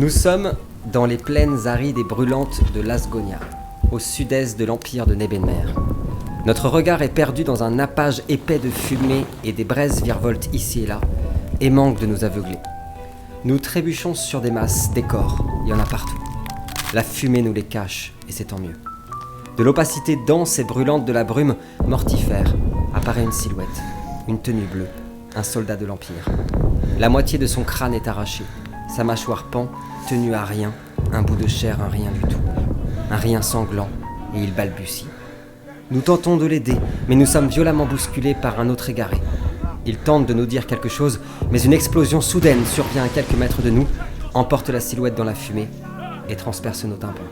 Nous sommes dans les plaines arides et brûlantes de Lasgonia, au sud-est de l'empire de Nebenmer. Notre regard est perdu dans un nappage épais de fumée et des braises virevoltent ici et là, et manquent de nous aveugler. Nous trébuchons sur des masses, des corps, il y en a partout. La fumée nous les cache, et c'est tant mieux. De l'opacité dense et brûlante de la brume mortifère apparaît une silhouette, une tenue bleue, un soldat de l'Empire. La moitié de son crâne est arrachée, sa mâchoire pend, tenue à rien, un bout de chair, un rien du tout. Un rien sanglant, et il balbutie. Nous tentons de l'aider, mais nous sommes violemment bousculés par un autre égaré. Il tente de nous dire quelque chose, mais une explosion soudaine survient à quelques mètres de nous, emporte la silhouette dans la fumée et transperce nos tympans.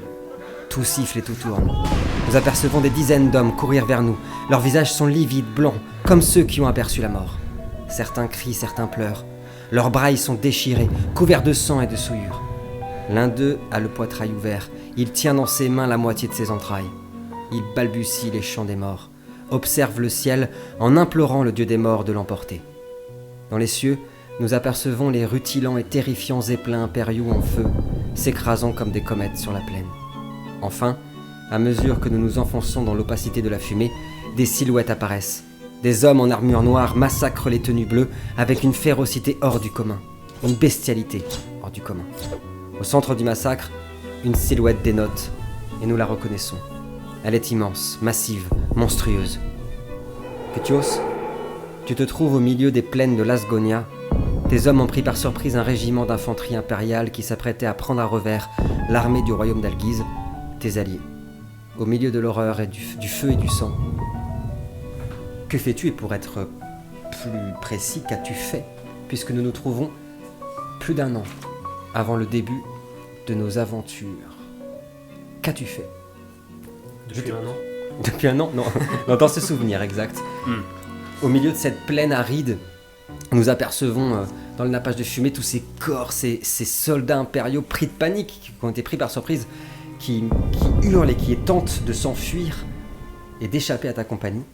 Tout siffle et tout tourne. Nous apercevons des dizaines d'hommes courir vers nous. Leurs visages sont livides, blancs, comme ceux qui ont aperçu la mort. Certains crient, certains pleurent. Leurs bras y sont déchirés, couverts de sang et de souillure. L'un d'eux a le poitrail ouvert. Il tient dans ses mains la moitié de ses entrailles. Il balbutie les chants des morts, observe le ciel en implorant le dieu des morts de l'emporter. Dans les cieux, nous apercevons les rutilants et terrifiants zeppelins impériaux en feu, s'écrasant comme des comètes sur la plaine. Enfin, à mesure que nous nous enfonçons dans l'opacité de la fumée, des silhouettes apparaissent. Des hommes en armure noire massacrent les tenues bleues avec une férocité hors du commun, une bestialité hors du commun. Au centre du massacre, une silhouette dénote, et nous la reconnaissons. Elle est immense, massive, monstrueuse. Cutios, tu te trouves au milieu des plaines de Lasgonia. Tes hommes ont pris par surprise un régiment d'infanterie impériale qui s'apprêtait à prendre à revers l'armée du royaume d'Alguise, tes alliés. Au milieu de l'horreur et du feu et du sang. Que fais-tu, et pour être plus précis, qu'as-tu fait, puisque nous nous trouvons plus d'un an avant le début de nos aventures? Qu'as-tu fait? Depuis un an. Depuis un an? Non, non, dans ce souvenir exact. Au milieu de cette plaine aride, nous apercevons dans le nappage de fumée tous ces corps, ces soldats impériaux pris de panique, qui ont été pris par surprise, qui hurlent et qui tentent de s'enfuir et d'échapper à ta compagnie.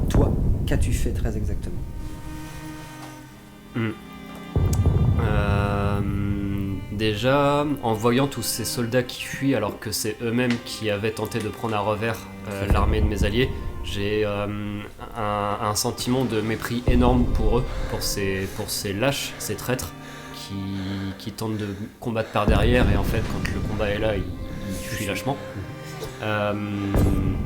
Toi, qu'as-tu fait très exactement? Déjà, en voyant tous ces soldats qui fuient alors que c'est eux-mêmes qui avaient tenté de prendre à revers l'armée de mes alliés, j'ai un sentiment de mépris énorme pour eux, pour ces lâches, ces traîtres qui tentent de combattre par derrière, et en fait quand le combat est là, ils fuient lâchement.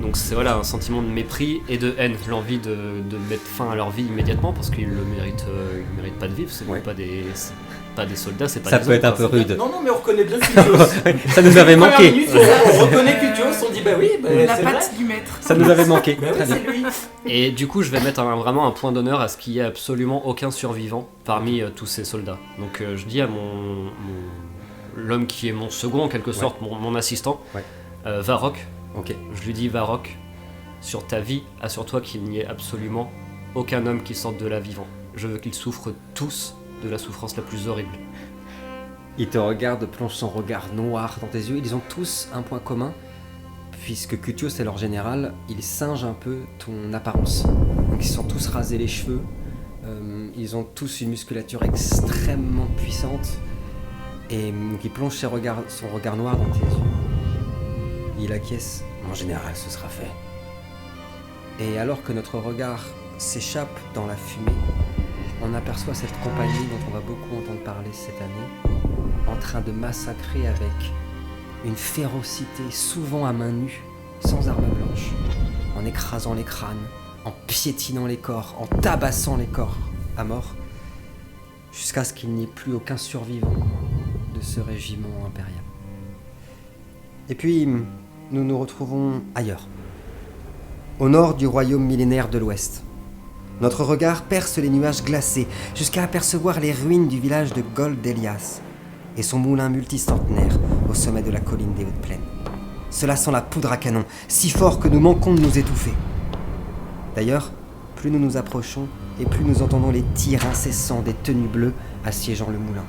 Donc c'est voilà, un sentiment de mépris et de haine, l'envie de mettre fin à leur vie immédiatement parce qu'ils le méritent, ils méritent pas de vivre, c'est pas des soldats, c'est pas ça des peut être un peu rude. Non, mais on reconnaît bien Cutios. Ça nous avait manqué. Minute, on reconnaît Cutios, on dit bah oui, la c'est patte vrai. du maître. Ça nous avait manqué. Bah oui, c'est lui. Et du coup, je vais mettre vraiment un point d'honneur à ce qu'il y ait absolument aucun survivant parmi tous ces soldats. Donc je dis à l'homme qui est mon second en quelque sorte, mon assistant, Varrock. Ok. Je lui dis Varrock, sur ta vie, assure-toi qu'il n'y ait absolument aucun homme qui sorte de là vivant. Je veux qu'ils souffrent tous de la souffrance la plus horrible. Il te regarde, plonge son regard noir dans tes yeux. Ils ont tous un point commun, puisque Cutios est leur général, il singe un peu ton apparence. Donc ils sont tous rasés les cheveux, ils ont tous une musculature extrêmement puissante, et il plonge son regard noir dans tes yeux. Il acquiesce. Mon général, ce sera fait. Et alors que notre regard s'échappe dans la fumée, on aperçoit cette compagnie dont on va beaucoup entendre parler cette année, en train de massacrer avec une férocité, souvent à main nue, sans arme blanche, en écrasant les crânes, en piétinant les corps, en tabassant les corps à mort, jusqu'à ce qu'il n'y ait plus aucun survivant de ce régiment impérial. Et puis, nous nous retrouvons ailleurs, au nord du royaume millénaire de l'Ouest. Notre regard perce les nuages glacés jusqu'à apercevoir les ruines du village de Gold-Elias et son moulin multicentenaire au sommet de la colline des Hautes Plaines. Cela sent la poudre à canon, si fort que nous manquons de nous étouffer. D'ailleurs, plus nous nous approchons et plus nous entendons les tirs incessants des tenues bleues assiégeant le moulin.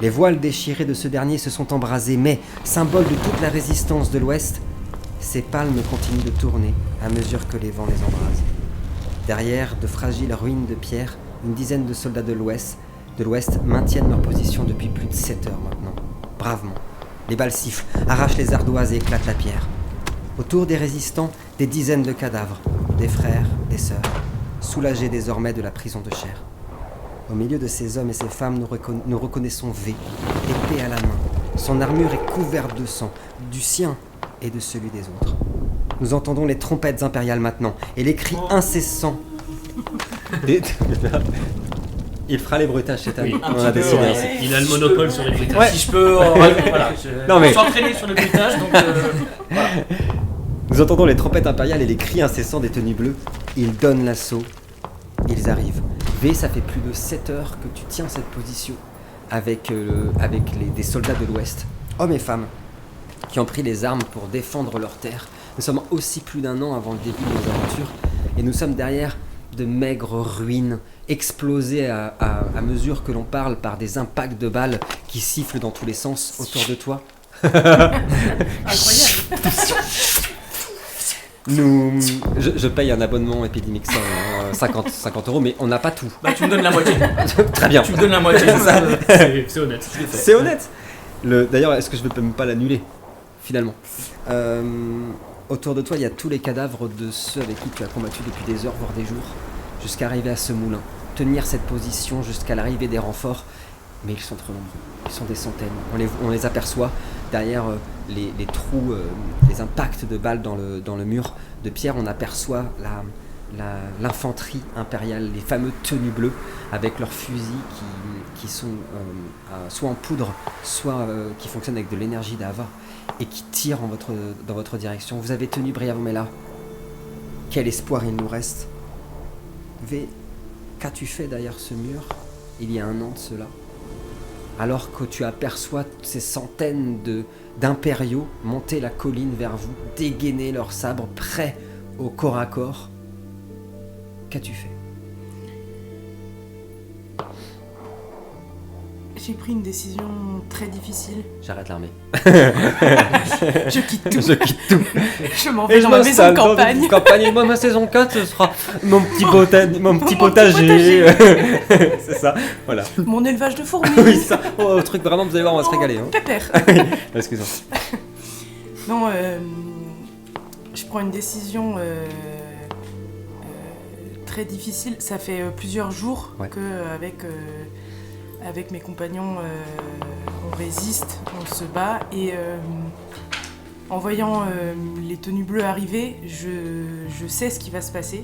Les voiles déchirées de ce dernier se sont embrasés, mais, symbole de toute la résistance de l'Ouest, ces palmes continuent de tourner à mesure que les vents les embrasent. Derrière de fragiles ruines de pierre, une dizaine de soldats de l'Ouest maintiennent leur position depuis plus de 7 heures maintenant. bravement. Les balles sifflent, arrachent les ardoises et éclatent la pierre. Autour des résistants, des dizaines de cadavres, des frères, des sœurs, soulagés désormais de la prison de chair. Au milieu de ces hommes et ces femmes, nous reconnaissons V, épée à la main. Son armure est couverte de sang, du sien et de celui des autres. Nous entendons les trompettes impériales maintenant, et les cris incessants. Il fera les bruitages cette année. Oui, on a décidé ainsi. Il a le monopole sur les bruitages. Ouais. Si je peux. Voilà. Non, mais- Je suis entraîné sur le bruitage, donc. Voilà. Nous entendons les trompettes impériales et les cris incessants des tenues bleues. Ils donnent l'assaut. Ils arrivent. V, ça fait plus de 7 heures que tu tiens cette position avec des soldats de l'Ouest, hommes et femmes, qui ont pris les armes pour défendre leur terre. Nous sommes aussi plus d'un an avant le début de nos aventures et nous sommes derrière de maigres ruines explosées à mesure que l'on parle par des impacts de balles qui sifflent dans tous les sens autour de toi. Incroyable. Je paye un abonnement Epidemic Sound, 50 €, mais on n'a pas tout. Bah, tu me donnes la moitié. Très bien. Tu me donnes la moitié, c'est ça. C'est honnête. C'est honnête. D'ailleurs, est-ce que je ne peux même pas l'annuler, finalement Autour de toi, il y a tous les cadavres de ceux avec qui tu as combattu depuis des heures, voire des jours, jusqu'à arriver à ce moulin. Tenir cette position jusqu'à l'arrivée des renforts, mais ils sont trop nombreux. Ils sont des centaines. On les aperçoit derrière les trous, les impacts de balles dans le mur de pierre. On aperçoit l'infanterie impériale, les fameux tenues bleues, avec leurs fusils qui sont soit en poudre, soit qui fonctionnent avec de l'énergie d'Ava, et qui tirent dans votre direction. Vous avez tenu brillamment, mais là, quel espoir il nous reste. V, qu'as-tu fait derrière ce mur, il y a un an de cela, alors que tu aperçois ces centaines d'impériaux monter la colline vers vous, dégainer leurs sabres, prêts au corps à corps? Qu'as-tu fait? J'ai pris une décision très difficile. J'arrête l'armée. Je quitte tout. Je quitte tout. Je m'en vais dans ma maison de campagne. Et moi, ma saison 4, ce sera mon petit, Mon potager. C'est ça, voilà. Mon élevage de fourmis. Oui, ça. Oh, truc vraiment, vous allez voir, on va se régaler. Hein. Pépère. Excuse-moi. Non, je prends une décision très difficile. Ça fait plusieurs jours avec mes compagnons, on résiste, on se bat. Et en voyant les tenues bleues arriver, je sais ce qui va se passer.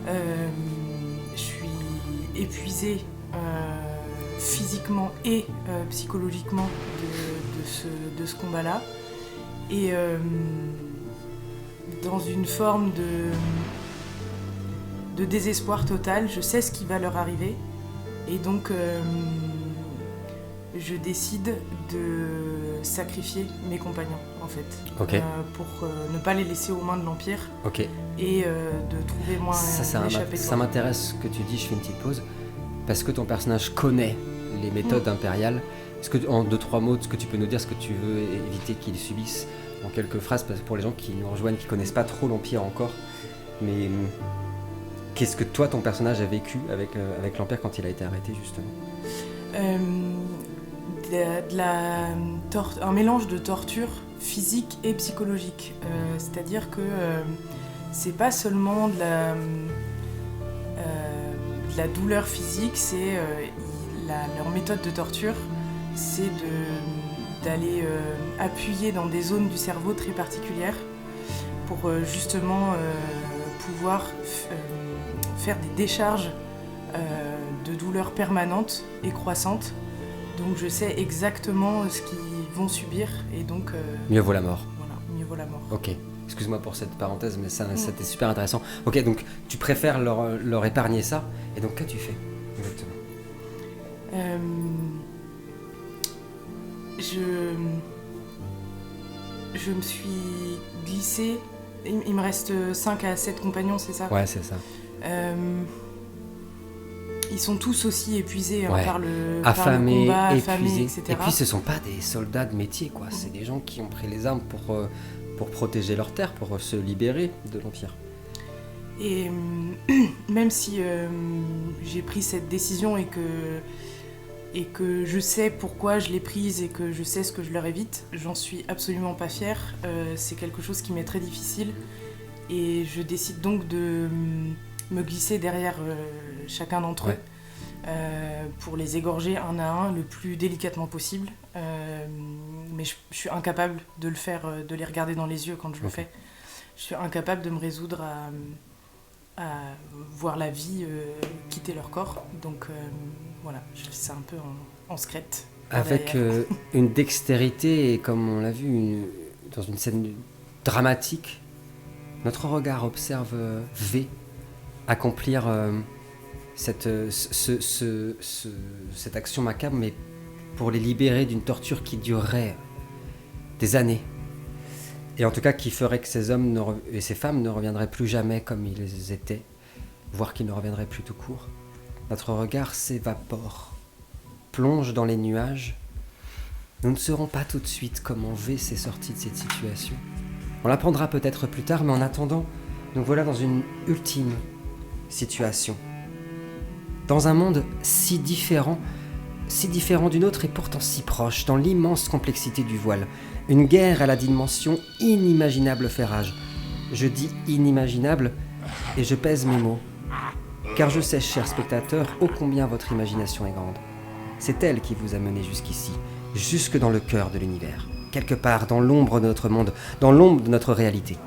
Je suis épuisée physiquement et psychologiquement de ce combat-là. Et dans une forme de désespoir total, je sais ce qui va leur arriver. Et donc, je décide de sacrifier mes compagnons, en fait. Ok. Pour ne pas les laisser aux mains de l'Empire. Ok. Et de trouver moi un échappée. Ça m'intéresse ce que tu dis, je fais une petite pause. Parce que ton personnage connaît les méthodes impériales. Est-ce que, en 2-3 mots, ce que tu peux nous dire, ce que tu veux éviter qu'ils subissent en quelques phrases, parce que pour les gens qui nous rejoignent, qui connaissent pas trop l'Empire encore, mais qu'est-ce que toi, ton personnage a vécu avec l'Empire quand il a été arrêté, justement? Un mélange de torture physique et psychologique. C'est-à-dire que c'est pas seulement de la douleur physique, c'est leur méthode de torture, c'est d'aller appuyer dans des zones du cerveau très particulières pour justement pouvoir faire des décharges de douleurs permanentes et croissantes. Donc je sais exactement ce qu'ils vont subir et donc... mieux vaut la mort. Voilà, mieux vaut la mort. Ok, excuse-moi pour cette parenthèse, mais c'était super intéressant. Ok, donc tu préfères leur épargner ça, et donc qu'as-tu fait exactement? Je me suis glissée. Il me reste 5 à 7 compagnons, c'est ça? Ouais, c'est ça. Ils sont tous aussi épuisés par le affamés, combat, épuisés, affamés, etc. Et puis ce sont pas des soldats de métier, quoi. C'est des gens qui ont pris les armes pour protéger leur terre, pour se libérer de l'Empire. Et même si j'ai pris cette décision et que et que je sais pourquoi je l'ai prise et que je sais ce que je leur évite, j'en suis absolument pas fière. C'est quelque chose qui m'est très difficile et je décide donc de me glisser derrière chacun d'entre eux pour les égorger un à un le plus délicatement possible. Mais je suis incapable de le faire, de les regarder dans les yeux quand je le fais. Je suis incapable de me résoudre à voir la vie quitter leur corps. Donc voilà, c'est un peu en secrète. Avec une dextérité et comme on l'a vu dans une scène dramatique, notre regard observe V accomplir cette action macabre, mais pour les libérer d'une torture qui durerait des années. Et en tout cas qui ferait que ces hommes et ces femmes ne reviendraient plus jamais comme ils étaient, voire qu'ils ne reviendraient plus tout court. Notre regard s'évapore, plonge dans les nuages. Nous ne saurons pas tout de suite comment V s'est sorti de cette situation. On l'apprendra peut-être plus tard, mais en attendant, nous voilà dans une ultime situation. Dans un monde si différent d'une autre et pourtant si proche, dans l'immense complexité du voile. Une guerre à la dimension inimaginable fait rage. Je dis inimaginable et je pèse mes mots. Car je sais, chers spectateurs, ô combien votre imagination est grande. C'est elle qui vous a mené jusqu'ici, jusque dans le cœur de l'univers. Quelque part dans l'ombre de notre monde, dans l'ombre de notre réalité.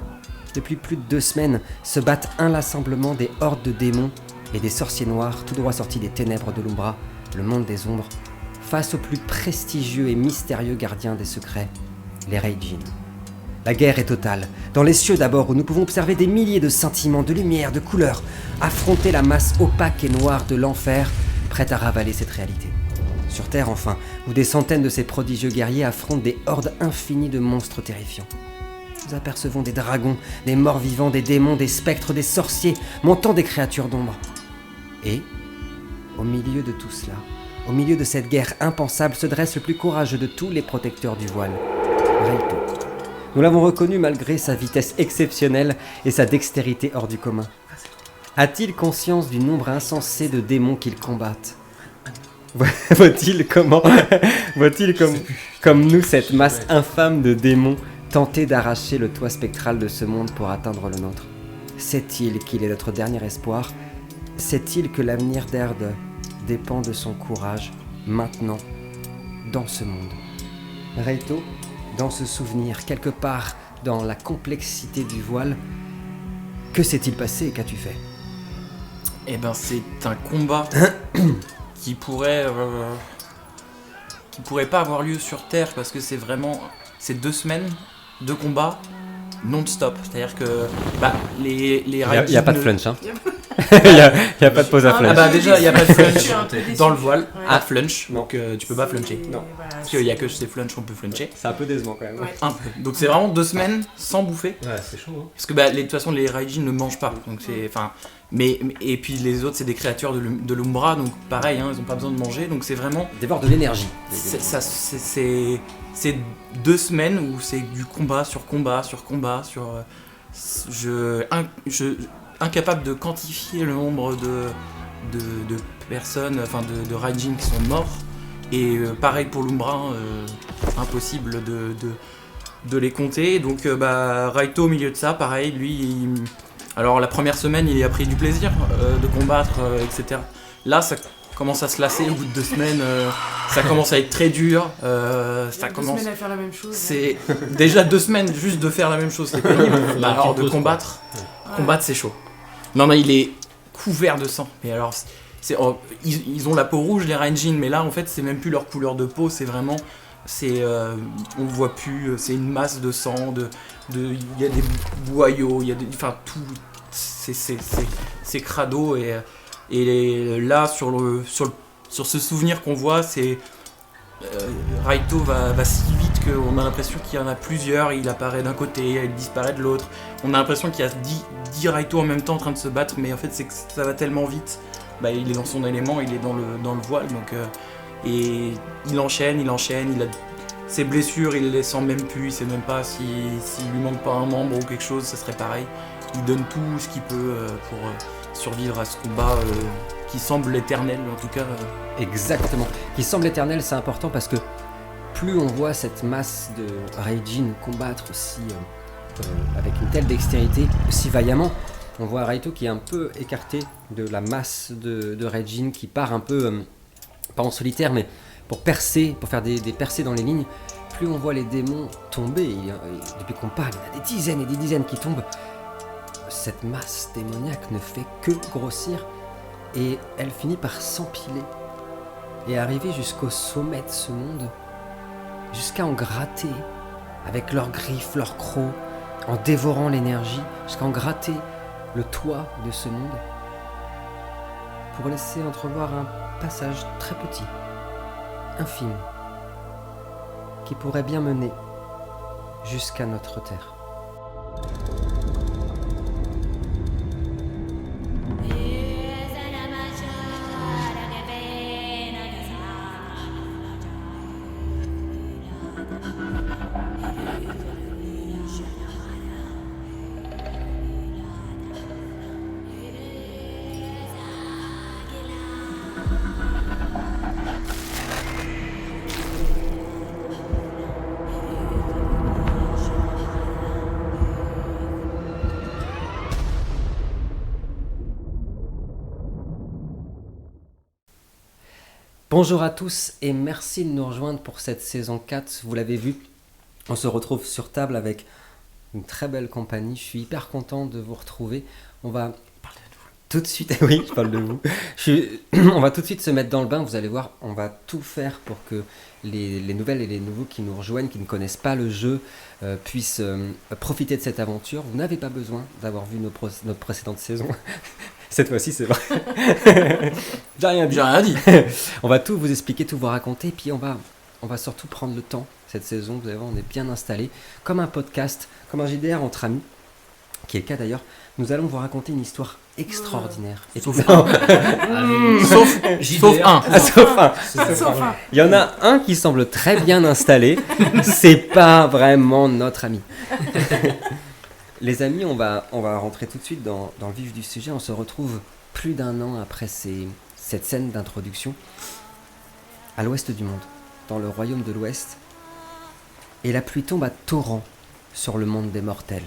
Depuis plus de 2 semaines, se battent inlassablement des hordes de démons et des sorciers noirs, tout droit sortis des ténèbres de l'Umbra, le monde des ombres, face aux plus prestigieux et mystérieux gardiens des secrets, les Raijin. La guerre est totale. Dans les cieux d'abord, où nous pouvons observer des milliers de scintillements, de lumière, de couleurs, affronter la masse opaque et noire de l'enfer, prête à ravaler cette réalité. Sur Terre, enfin, où des centaines de ces prodigieux guerriers affrontent des hordes infinies de monstres terrifiants. Nous apercevons des dragons, des morts-vivants, des démons, des spectres, des sorciers, montant des créatures d'ombre. Et, au milieu de tout cela, au milieu de cette guerre impensable, se dresse le plus courageux de tous les protecteurs du voile, Raito. Nous l'avons reconnu malgré sa vitesse exceptionnelle et sa dextérité hors du commun. A-t-il conscience du nombre insensé de démons qu'il combatte ? Voit-il comme nous cette masse infâme de démons tenter d'arracher le toit spectral de ce monde pour atteindre le nôtre ? Sait-il qu'il est notre dernier espoir ? Sait-il que l'avenir d'Erd dépend de son courage, maintenant, dans ce monde ? Raito, dans ce souvenir, quelque part dans la complexité du voile, que s'est-il passé et qu'as-tu fait ? Eh ben, c'est un combat qui pourrait pas avoir lieu sur Terre parce que c'est 2 semaines de combat non-stop. C'est-à-dire que les Il Raijin n'y a pas de flunch, hein. Il n'y a pas de pause à flunch. Ah bah déjà, il n'y a pas de flunch dans le voile, Ouais. à flunch, Non. donc tu peux pas fluncher. Non. Voilà, Parce qu'il n'y a que ces flunch qu'on peut fluncher. C'est un peu décevant quand même. Ouais. Un peu. Donc c'est vraiment 2 semaines sans bouffer. Ouais, c'est chaud. Hein. Parce que de toute façon les Raijin ne mangent pas. Donc c'est, et puis les autres c'est des créatures de l'Umbra, donc pareil, hein, ils n'ont pas besoin de manger. Donc c'est vraiment... Dévore de l'énergie. C'est 2 semaines où c'est du combat sur combat sur combat sur... incapable de quantifier le nombre de personnes, de Raijin qui sont morts. Et pareil pour l'Umbra, impossible de les compter. Donc Raito au milieu de ça, pareil, lui, alors la première semaine il a pris du plaisir de combattre, etc. Là ça commence à se lasser au bout de 2 semaines, ça commence à être très dur. Ça commence... 2 semaines à faire la même chose. C'est déjà 2 semaines juste de faire la même chose, c'est pénible. Alors de combattre, c'est chaud. Non, il est couvert de sang. Mais alors, ils ont la peau rouge, les Raijin, mais là, en fait, c'est même plus leur couleur de peau, c'est vraiment... on voit plus, c'est une masse de sang, il y a des boyaux, il y a tout... C'est crado, et là, sur ce souvenir qu'on voit, c'est... Raito va si vite qu'on a l'impression qu'il y en a plusieurs, il apparaît d'un côté, il disparaît de l'autre. On a l'impression qu'il y a 10 Raito en même temps en train de se battre, mais en fait c'est que ça va tellement vite. Il est dans son élément, il est dans le voile, donc et il enchaîne, ses blessures, il les sent même plus, il sait même pas s'il lui manque pas un membre ou quelque chose, ça serait pareil. il donne tout ce qu'il peut pour survivre à ce combat qui semble éternel, en tout cas. Exactement. Qui semble éternel, c'est important parce que plus on voit cette masse de Raijin combattre aussi avec une telle dextérité, aussi vaillamment, on voit Raito qui est un peu écarté de la masse de Raijin, qui part un peu, pas en solitaire, mais pour percer, pour faire des percées dans les lignes. Plus on voit les démons tomber, depuis qu'on parle, il y en a des dizaines et des dizaines qui tombent. Cette masse démoniaque ne fait que grossir et elle finit par s'empiler et arriver jusqu'au sommet de ce monde, jusqu'à en gratter avec leurs griffes, leurs crocs, en dévorant l'énergie, jusqu'à en gratter le toit de ce monde pour laisser entrevoir un passage très petit, infime, qui pourrait bien mener jusqu'à notre terre. Bonjour à tous et merci de nous rejoindre pour cette saison 4. Vous l'avez vu, on se retrouve sur table avec une très belle compagnie. Je suis hyper content de vous retrouver. On va tout de suite, oui, je parle de vous. On va tout de suite se mettre dans le bain. Vous allez voir, on va tout faire pour que les nouvelles et les nouveaux qui nous rejoignent, qui ne connaissent pas le jeu, puissent profiter de cette aventure. Vous n'avez pas besoin d'avoir vu notre précédente saison. Cette fois-ci, c'est vrai. J'ai rien dit. On va tout vous expliquer, tout vous raconter. Puis on va surtout prendre le temps cette saison. Vous allez voir, on est bien installé. Comme un podcast, comme un JDR entre amis, qui est le cas d'ailleurs. Nous allons vous raconter une histoire extraordinaire. Sauf un. Il y en a un qui semble très bien installé. C'est pas vraiment notre ami. Les amis, on va rentrer tout de suite dans le vif du sujet. On se retrouve plus d'un an après cette scène d'introduction à l'ouest du monde, dans le royaume de l'ouest. Et la pluie tombe à torrents sur le monde des mortels.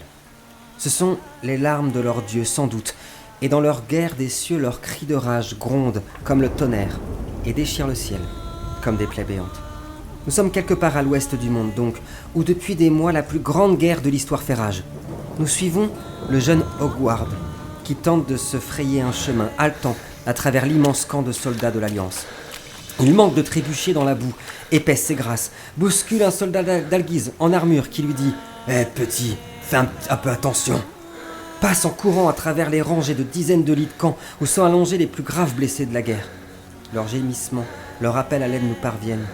Ce sont les larmes de leurs dieux, sans doute, et dans leur guerre des cieux, leurs cris de rage grondent comme le tonnerre et déchirent le ciel comme des plaies béantes. Nous sommes quelque part à l'ouest du monde, donc, où depuis des mois la plus grande guerre de l'histoire fait rage. Nous suivons le jeune Hogward, qui tente de se frayer un chemin haletant à travers l'immense camp de soldats de l'Alliance. Il manque de trébucher dans la boue, épaisse et grasse, bouscule un soldat d'Alguise en armure qui lui dit « Eh petit, fais un peu attention !» Passe en courant à travers les rangées de dizaines de lits de camp où sont allongés les plus graves blessés de la guerre. Leurs gémissements, leur appel à l'aide nous parviennent.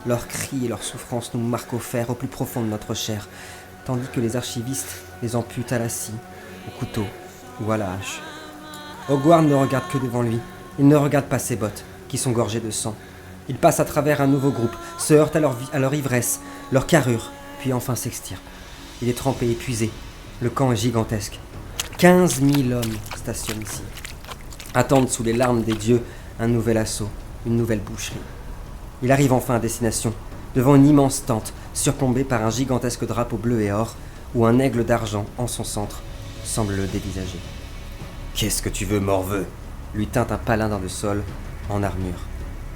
Leurs cris et leurs souffrances nous marquent au fer, au plus profond de notre chair, tandis que les archivistes les amputent à la scie, au couteau ou à la hache. Hogward ne regarde que devant lui. Il ne regarde pas ses bottes, qui sont gorgées de sang. Il passe à travers un nouveau groupe, se heurte à leur ivresse, leur carrure, puis enfin s'extire. Il est trempé, épuisé. Le camp est gigantesque. 15 000 hommes stationnent ici. Attendent sous les larmes des dieux un nouvel assaut, une nouvelle boucherie. Il arrive enfin à destination, devant une immense tente, surplombée par un gigantesque drapeau bleu et or, où un aigle d'argent, en son centre, semble le dévisager. « Qu'est-ce que tu veux, morveux ?» lui tinte un paladin de sol, en armure,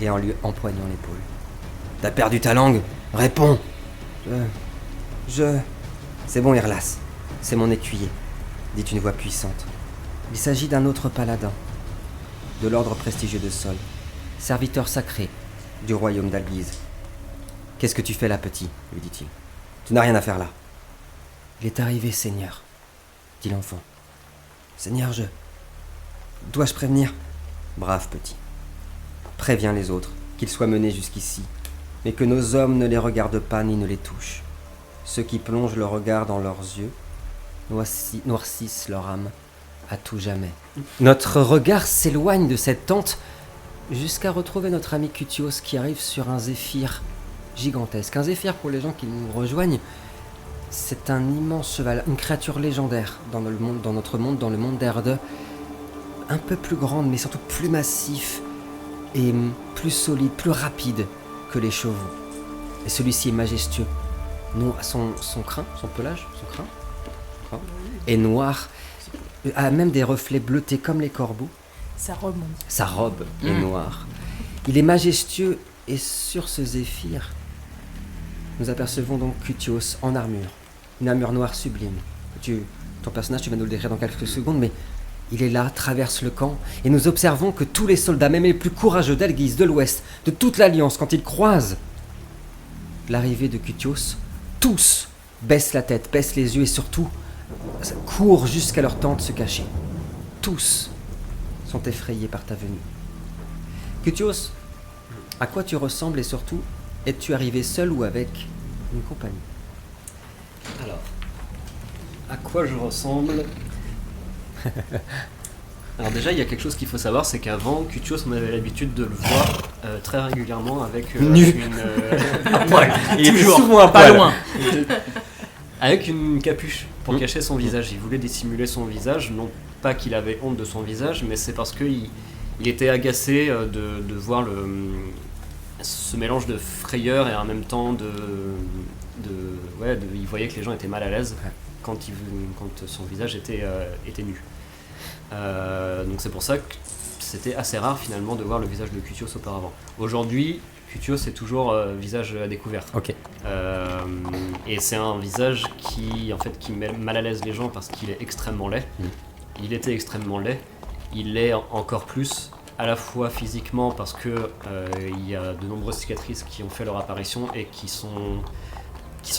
et en lui empoignant l'épaule. « T'as perdu ta langue ? Réponds !»« C'est bon, Irlas, c'est mon écuyer, » dit une voix puissante. Il s'agit d'un autre paladin, de l'ordre prestigieux de Sol, serviteur sacré du royaume d'Alguise. « Qu'est-ce que tu fais là, petit ?» lui dit-il. « Tu n'as rien à faire là. »« Il est arrivé, Seigneur, » dit l'enfant. « Seigneur, dois-je prévenir ?»« Brave petit. Préviens les autres, qu'ils soient menés jusqu'ici, mais que nos hommes ne les regardent pas ni ne les touchent. Ceux qui plongent le regard dans leurs yeux noircissent leur âme à tout jamais. » Notre regard s'éloigne de cette tente jusqu'à retrouver notre ami Cutios qui arrive sur un zéphyr gigantesque. Un zéphyr, pour les gens qui nous rejoignent, C'est un immense cheval, une créature légendaire dans notre monde, dans le monde d'Erde. Un peu plus grande, mais surtout plus massif et plus solide, plus rapide que les chevaux. Et celui-ci est majestueux. Son crin, son pelage, est noir, a même des reflets bleutés comme les corbeaux. Sa robe est noire. Il est majestueux et sur ce zéphyr, nous apercevons donc Cutios en armure. Une armure noire sublime. Ton personnage, tu vas nous le décrire dans quelques secondes, mais il est là, traverse le camp, et nous observons que tous les soldats, même les plus courageux d'Elgis, de l'Ouest, de toute l'Alliance, quand ils croisent l'arrivée de Cutios, tous baissent la tête, baissent les yeux et surtout courent jusqu'à leur tente se cacher. Tous sont effrayés par ta venue. Cutios, à quoi tu ressembles et surtout, es-tu arrivé seul ou avec une compagnie? Alors, à quoi je ressemble? Alors déjà, il y a quelque chose qu'il faut savoir, c'est qu'avant, Cutios, on avait l'habitude de le voir très régulièrement avec nu. À poil. Il est Toujours souvent à pas poil. loin. avec une capuche pour cacher son visage. Il voulait dissimuler son visage, non pas qu'il avait honte de son visage, mais c'est parce qu'il était agacé de voir ce mélange de frayeur et en même temps il voyait que les gens étaient mal à l'aise quand son visage était nu. Donc c'est pour ça que c'était assez rare finalement de voir le visage de Cutios auparavant. Aujourd'hui, Cutios est toujours visage à découvert. Ok. Et c'est un visage qui met mal à l'aise les gens parce qu'il est extrêmement laid. Il était extrêmement laid. Il l'est encore plus, à la fois physiquement parce que il y a de nombreuses cicatrices qui ont fait leur apparition et qui sont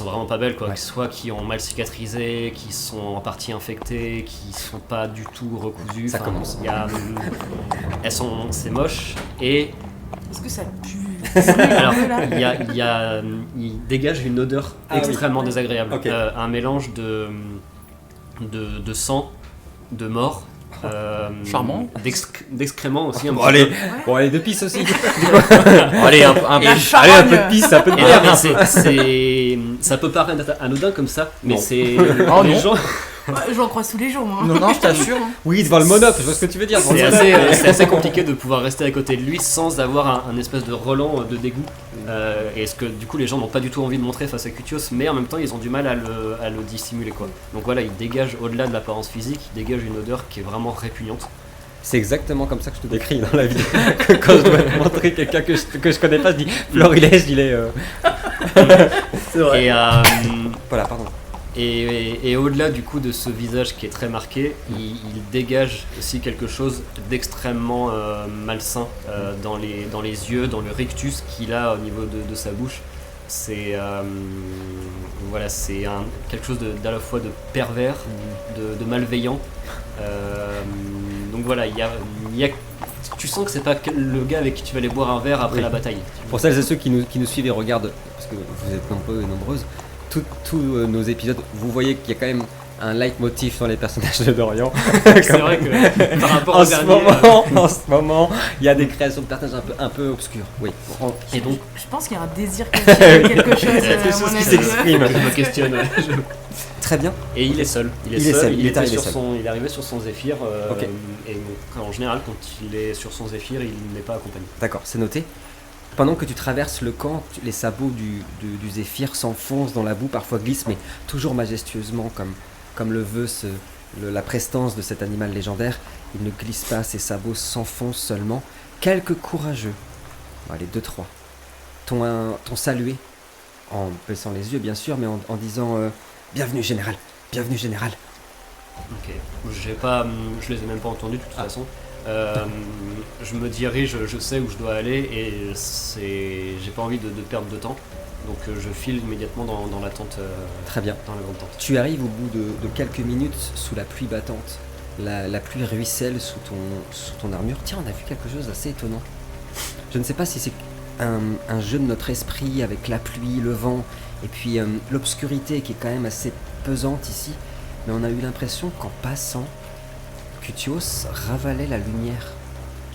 vraiment pas belles, quoi. Ouais. Soit qui ont mal cicatrisé, qui sont en partie infectées, qui sont pas du tout recousues. Ça commence. C'est moche et Est-ce que ça pue? alors, Là il dégage une odeur extrêmement désagréable. Ok. Un mélange de sang, de mort, Charmant. d'excréments aussi. Bon, allez, de pisse aussi. Allez, un Et- Allez, un peu de pisse, un peu de Et bière. là, ça peut paraître anodin comme ça, mais Non. c'est Oh, les non. gens. J'en crois tous les jours, moi. Non, je t'assure. Oui, devant le monop, je vois ce que tu veux dire. devant le monop. C'est assez compliqué de pouvoir rester à côté de lui sans avoir un espèce de relent de dégoût. Et ce que du coup les gens n'ont pas du tout envie de montrer face à Cutios, mais en même temps ils ont du mal à le dissimuler, quoi. Donc voilà, il dégage, au-delà de l'apparence physique, il dégage une odeur qui est vraiment répugnante. C'est exactement comme ça que je te décris dans la vie. Quand je dois te montrer quelqu'un que je connais pas, je dis Florilège, il est. C'est vrai. Et, Voilà, pardon. et au-delà du coup de ce visage qui est très marqué, il dégage aussi quelque chose d'extrêmement malsain dans les yeux, dans le rictus qu'il a au niveau de sa bouche. C'est quelque chose d'à la fois de pervers, de malveillant. Donc voilà, tu sens que c'est pas le gars avec qui tu vas aller boire un verre après Oui. la bataille. Pour celles et ceux qui nous suivent et regardent, parce que vous êtes nombreux et nombreuses, tous nos épisodes, vous voyez qu'il y a quand même un leitmotiv sur les personnages de Dorian. C'est vrai que par rapport au dernier. En ce moment, il y a des créations de personnages un peu obscures. Oui. Et donc, Je pense qu'il y a un désir caché, quelque chose. Quelque à chose mon qui avis. s'exprime. je me questionne. Très bien. Et il est seul. Il est seul, il est était arrivé sur seul. il est arrivé sur son Zéphyr. Ok. Et donc, en général, quand il est sur son Zéphyr, il n'est pas accompagné. D'accord, c'est noté. Pendant que tu traverses le camp, les sabots du Zéphyr s'enfoncent dans la boue, parfois glissent, mais toujours majestueusement, comme le veut la prestance de cet animal légendaire. Il ne glisse pas, ses sabots s'enfoncent seulement. Quelques courageux, allez, 2-3, t'ont salué, en baissant les yeux bien sûr, mais en disant bienvenue général, bienvenue général. Ok. Je les ai même pas entendus de toute façon. Je me dirige, je sais où je dois aller et j'ai pas envie de perdre de temps. Donc je file immédiatement dans la tente, Très bien. dans la grande tente. Tu arrives au bout de quelques minutes sous la pluie battante. La pluie ruisselle sous ton armure. Tiens, on a vu quelque chose d'assez étonnant. Je ne sais pas si c'est un jeu de notre esprit avec la pluie, le vent et puis l'obscurité qui est quand même assez pesante ici. Mais on a eu l'impression qu'en passant, Cutios ravalait la lumière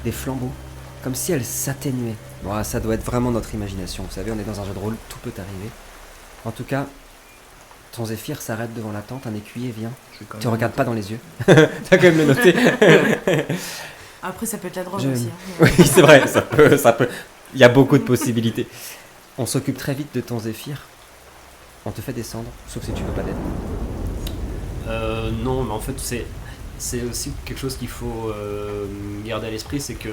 des flambeaux, comme si elle s'atténuait. Bon, ça doit être vraiment notre imagination. Vous savez, on est dans un jeu de rôle, tout peut arriver. En tout cas, ton Zéphyr s'arrête devant la tente, un écuyer vient. Tu Tu regardes pas dans les yeux. T'as quand même le noté. Après, ça peut être la drogue Je- aussi. Oui, c'est vrai, ça peut. Il y a beaucoup de possibilités. On s'occupe très vite de ton Zéphyr. On te fait descendre, sauf si tu veux pas d'aide. Non, mais en fait, c'est aussi quelque chose qu'il faut garder à l'esprit, c'est que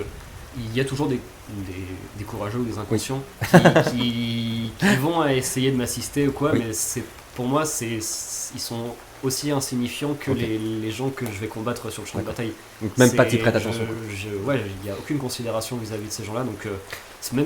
il y a toujours des courageux ou des inconscients qui vont essayer de m'assister ou quoi, Oui. mais pour moi, ils sont aussi insignifiants que Ok. les gens que je vais combattre sur le champ de D'accord. bataille. Donc même pas C'est- t'y prêtes attention. Ouais, il n'y a aucune considération vis-à-vis de ces gens-là, donc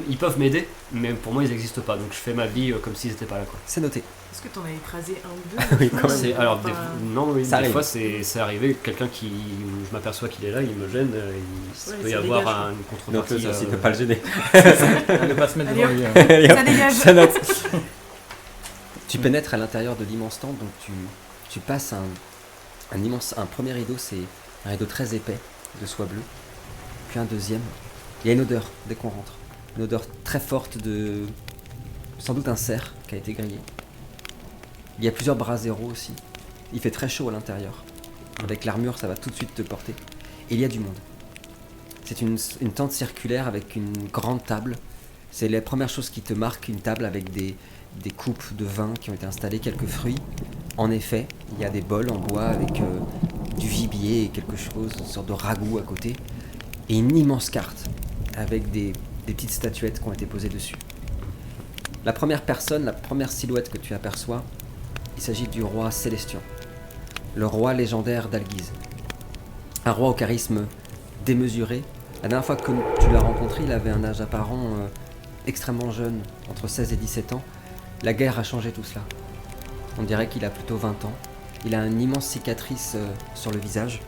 ils peuvent m'aider, mais pour moi, ils n'existent pas, donc je fais ma vie comme s'ils n'étaient pas là, quoi. C'est noté. Est-ce que t'en as écrasé un ou deux Oui, quand même. Alors, Enfin, non, oui, Ça des arrive. fois c'est arrivé, quelqu'un où je m'aperçois qu'il est là, il me gêne, il Ouais, peut y ça avoir dégage, une Donc contrepartie. aussi, ne pas le gêner. ne pas se mettre Allez, devant lui. Allez, hop, Ça dégage. ça note. Tu pénètres à l'intérieur de l'immense tente, donc tu passes un premier rideau, c'est un rideau très épais de soie bleue, puis un deuxième. Il y a une odeur dès qu'on rentre, une odeur très forte de sans doute un cerf qui a été grillé. Il y a plusieurs braseros aussi. Il fait très chaud à l'intérieur. Avec l'armure, ça va tout de suite te porter. Et il y a du monde. C'est une tente circulaire avec une grande table. C'est la première chose qui te marque, une table avec des coupes de vin qui ont été installées, quelques fruits. En effet, il y a des bols en bois avec du gibier et quelque chose, une sorte de ragoût à côté. Et une immense carte avec des petites statuettes qui ont été posées dessus. La première personne, la première silhouette que tu aperçois, il s'agit du roi Célestian, le roi légendaire d'Alguise. Un roi au charisme démesuré. La dernière fois que tu l'as rencontré, il avait un âge apparent extrêmement jeune, entre 16 et 17 ans. La guerre a changé tout cela. On dirait qu'il a plutôt 20 ans. Il a une immense cicatrice sur le visage.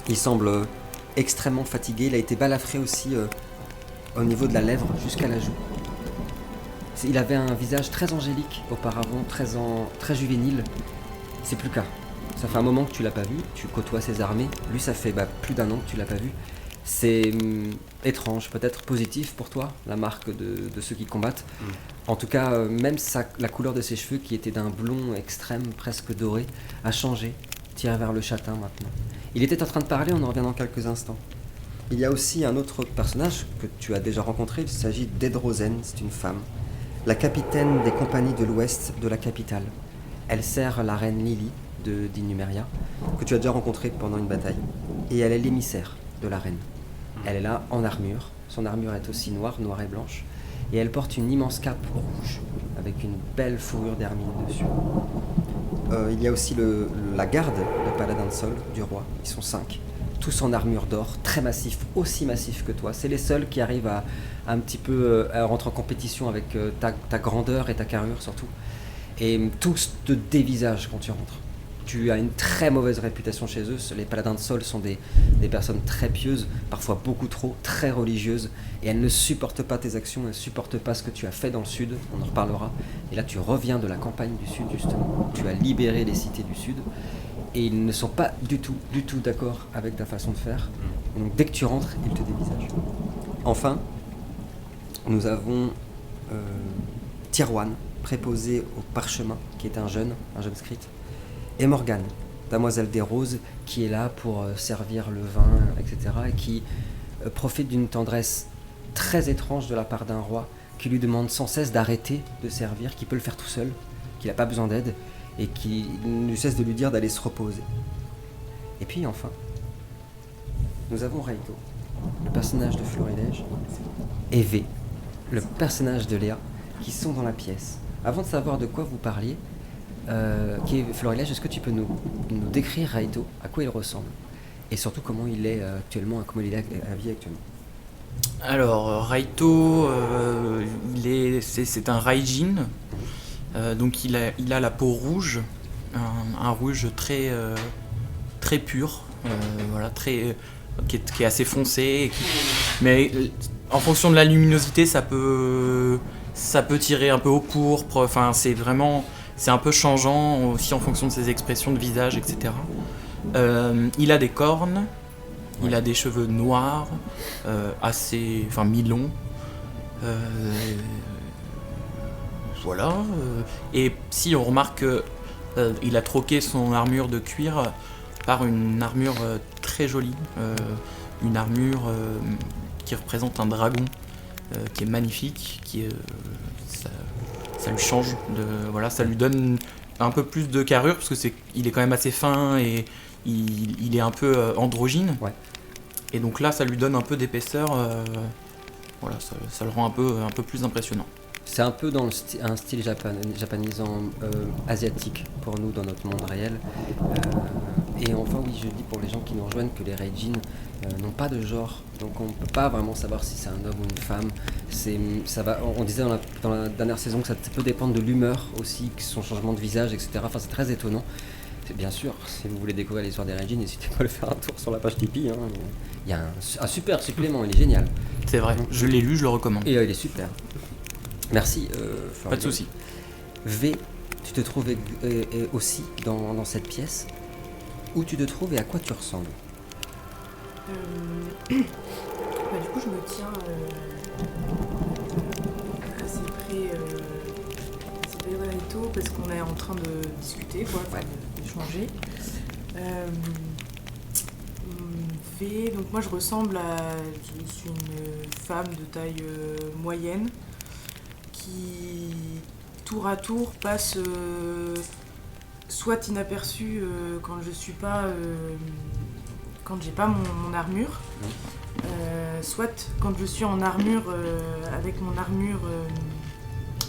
Il semble extrêmement fatigué. Il a été balafré aussi au niveau de la lèvre jusqu'à la joue. Il avait un visage très angélique auparavant, très juvénile. C'est plus qu'à. Ça fait un moment que tu l'as pas vu, tu côtoies ses armées. Lui, ça fait plus d'un an que tu l'as pas vu. C'est étrange, peut-être positif pour toi, la marque de ceux qui combattent. En tout cas, même la couleur de ses cheveux, qui était d'un blond extrême, presque doré, a changé, tiré vers le châtain maintenant. Il était en train de parler, on en revient dans quelques instants. Il y a aussi un autre personnage que tu as déjà rencontré, il s'agit d'Edrozen, c'est une femme. La capitaine des compagnies de l'ouest de la capitale. Elle sert la reine Lily d'Innumeria, que tu as déjà rencontrée pendant une bataille. Et elle est l'émissaire de la reine. Elle est là en armure. Son armure est aussi noire et blanche. Et elle porte une immense cape rouge, avec une belle fourrure d'hermine dessus. Il y a aussi la garde de paladins de sol du roi. Ils sont 5. Tous en armure d'or, très massifs, aussi massifs que toi. C'est les seuls qui arrivent à un petit peu à rentrer en compétition avec ta grandeur et ta carrure surtout. Et tous te dévisagent quand tu rentres. Tu as une très mauvaise réputation chez eux. Les paladins de sol sont des personnes très pieuses, parfois beaucoup trop, très religieuses. Et elles ne supportent pas tes actions, elles ne supportent pas ce que tu as fait dans le sud. On en reparlera. Et là, tu reviens de la campagne du sud, justement. Tu as libéré les cités du sud. Et ils ne sont pas du tout d'accord avec ta façon de faire. Et donc dès que tu rentres, ils te dévisagent. Enfin, nous avons Tyrwan, préposé au parchemin, qui est un jeune scrite, et Morgane, damoiselle des roses, qui est là pour servir le vin, etc., et qui profite d'une tendresse très étrange de la part d'un roi, qui lui demande sans cesse d'arrêter de servir, qui peut le faire tout seul, qu'il n'a pas besoin d'aide, et qui ne cesse de lui dire d'aller se reposer. Et puis enfin, nous avons Raito, le personnage de Florilège, et V, le personnage de Léa, qui sont dans la pièce. Avant de savoir de quoi vous parliez, qui est Florilège, est-ce que tu peux nous décrire Raito, à quoi il ressemble, et surtout comment il est actuellement, comment il est à la vie actuellement? Alors, Raito, c'est un Raijin. Donc il a la peau rouge, un rouge très pur, voilà, qui est assez foncé, mais en fonction de la luminosité, ça peut tirer un peu au pourpre. Enfin, c'est un peu changeant aussi en fonction de ses expressions de visage, etc. Il a des cornes, il a des cheveux noirs, mi-longs. voilà. Et si on remarque qu'il a troqué son armure de cuir par une armure très jolie, une armure qui représente un dragon, qui est magnifique, ça lui change voilà, ça lui donne un peu plus de carrure parce que il est quand même assez fin et il est un peu androgyne. Ouais. Et donc là, ça lui donne un peu d'épaisseur. Voilà, ça le rend un peu plus impressionnant. C'est un peu dans un style japonisant asiatique pour nous dans notre monde réel. Et enfin, oui, je dis pour les gens qui nous rejoignent que les Raijin n'ont pas de genre. Donc on ne peut pas vraiment savoir si c'est un homme ou une femme. On disait dans la dernière saison que ça peut dépendre de l'humeur aussi, son changement de visage, etc. Enfin, c'est très étonnant. Bien sûr, si vous voulez découvrir l'histoire des Raijin, n'hésitez pas à le faire un tour sur la page Tipeee. Hein. Il y a un super supplément, il est génial. C'est vrai, je l'ai lu, je le recommande. Et il est super. Merci. Pas de soucis. V, tu te trouves aussi dans cette pièce. Où tu te trouves et à quoi tu ressembles? Du coup, je me tiens assez près de Naito parce qu'on est en train de discuter, d'échanger. V, donc moi je suis une femme de taille moyenne qui tour à tour passe soit inaperçue quand j'ai pas mon armure, soit quand je suis en armure avec mon armure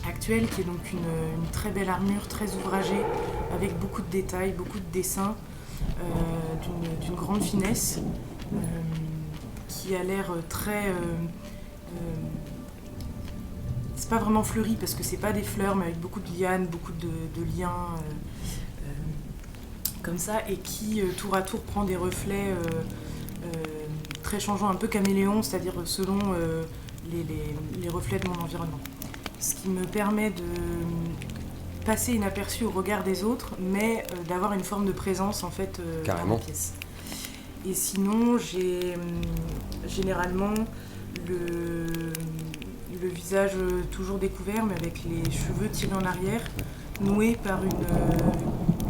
actuelle qui est donc une très belle armure, très ouvragée, avec beaucoup de détails, beaucoup de dessins, d'une grande finesse, qui a l'air très... c'est pas vraiment fleuri parce que c'est pas des fleurs, mais avec beaucoup de lianes, beaucoup de liens comme ça, et qui tour à tour prend des reflets très changeants, un peu caméléon, c'est-à-dire selon les reflets de mon environnement. Ce qui me permet de passer inaperçu au regard des autres, mais d'avoir une forme de présence en fait dans la pièce. Et sinon, j'ai généralement le visage toujours découvert, mais avec les cheveux tirés en arrière, noués par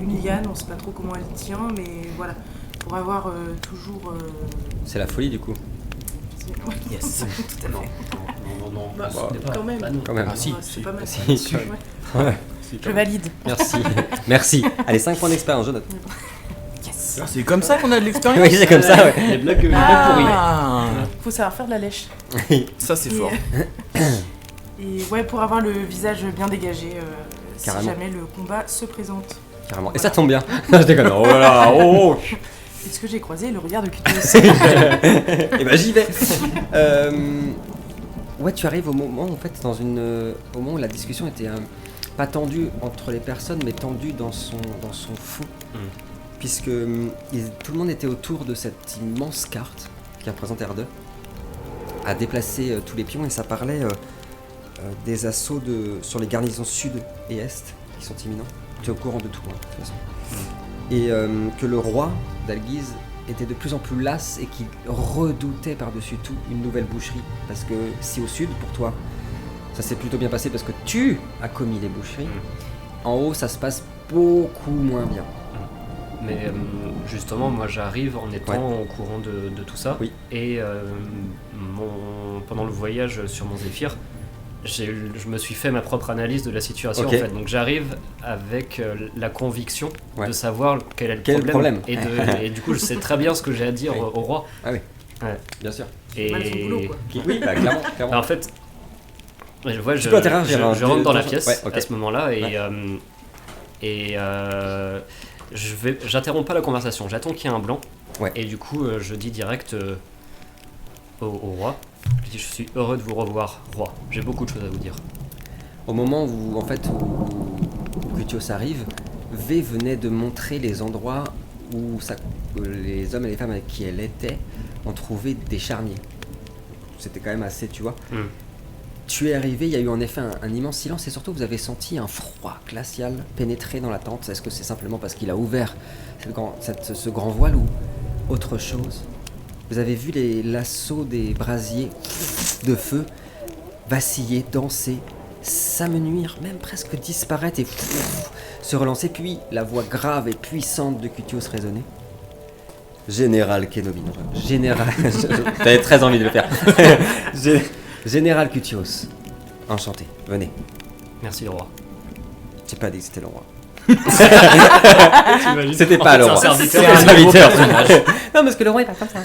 une liane, on ne sait pas trop comment elle tient, mais voilà, pour avoir toujours... C'est la folie du coup. Yes. Tout à fait. Non. Bah, quand même. Quand même. Ah, si. C'est pas mal. Si. Ouais. Je valide. Merci. Allez, 5 points d'expérience, je note. Yes. C'est comme ça qu'on a de l'expérience. Oui, c'est comme ça, ouais. Les blagues pourries. Faut savoir faire de la lèche. Ça, c'est fort. Et ouais, pour avoir le visage bien dégagé, si Carrément. jamais le combat se présente. Carrément. Et ça tombe bien. Je déconne. Oh là là, oh. Est-ce que j'ai croisé le regard de Kutos? Et ben j'y vais. Ouais, tu arrives au moment en fait au moment où la discussion était pas tendue entre les personnes, mais tendue dans son fond, puisque tout le monde était autour de cette immense carte qui représente R2, à déplacer tous les pions, et ça parlait des assauts sur les garnisons sud et est qui sont imminents. Tu es au courant de tout, hein, de toute façon. Et que le roi d'Alguise était de plus en plus las et qu'il redoutait par-dessus tout une nouvelle boucherie. Parce que si au sud, pour toi, ça s'est plutôt bien passé parce que tu as commis les boucheries, en haut, ça se passe beaucoup moins bien. Mais justement, moi j'arrive en étant au courant de tout ça. Oui. Et pendant le voyage sur mon Zéphyr, je me suis fait ma propre analyse de la situation, Ok. en fait. Donc j'arrive avec la conviction de savoir quel est le Quel est le problème. problème. Et du coup, je sais très bien ce que j'ai à dire Oui. au roi. Ah oui, Ouais. bien sûr. Et Mal son boulot, quoi. Oui, bah, clairement. bah, en fait, je peux interagir, hein, je rentre dans la de- pièce ouais, ok. à ce moment-là et j'interromps pas la conversation, j'attends qu'il y ait un blanc. Ouais. Et du coup, je dis direct au roi, je dis, je suis heureux de vous revoir, roi. J'ai beaucoup de choses à vous dire. Au moment où Kutios arrive, V venait de montrer les endroits où les hommes et les femmes avec qui elle était ont trouvé des charniers. C'était quand même assez, tu vois. Tu es arrivé, il y a eu en effet un immense silence, et surtout vous avez senti un froid glacial pénétrer dans la tente. Est-ce que c'est simplement parce qu'il a ouvert ce grand voile ou autre chose? Vous avez vu les lassos des brasiers de feu vaciller, danser, s'amenuire, même presque disparaître et se relancer, puis la voix grave et puissante de Cutios résonnait. Général Kenobi. Général. J'avais très envie de le faire. Général Cutios. Enchanté. Venez. Merci le roi. J'ai pas dit que c'était le roi. T'imagines C'était En pas fait, le c'est un roi. serviteur. C'était un serviteur. Non, parce que le roi il parle comme ça.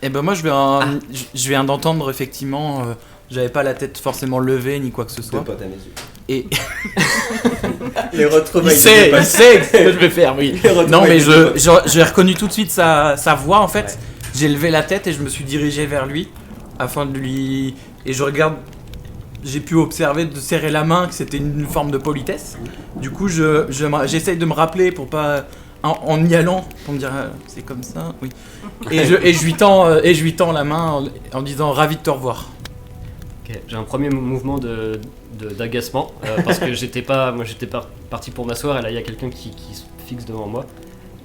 Et ben moi je viens d'entendre effectivement, j'avais pas la tête forcément levée ni quoi que ce soit. Deux potes à mes yeux. Et Les retrouvailles. il sait ce que je vais faire, oui. Non mais j'ai reconnu tout de suite sa voix en fait. Ouais. J'ai levé la tête et je me suis dirigé vers lui afin de lui... Et je regarde, j'ai pu observer de serrer la main que c'était une forme de politesse. Du coup j'essaye de me rappeler pour pas... En y allant, pour me dire c'est comme ça, oui. Et je lui tends la main en disant ravi de te revoir. Ok, j'ai un premier mouvement d'agacement parce que j'étais pas parti pour m'asseoir et là il y a quelqu'un qui se fixe devant moi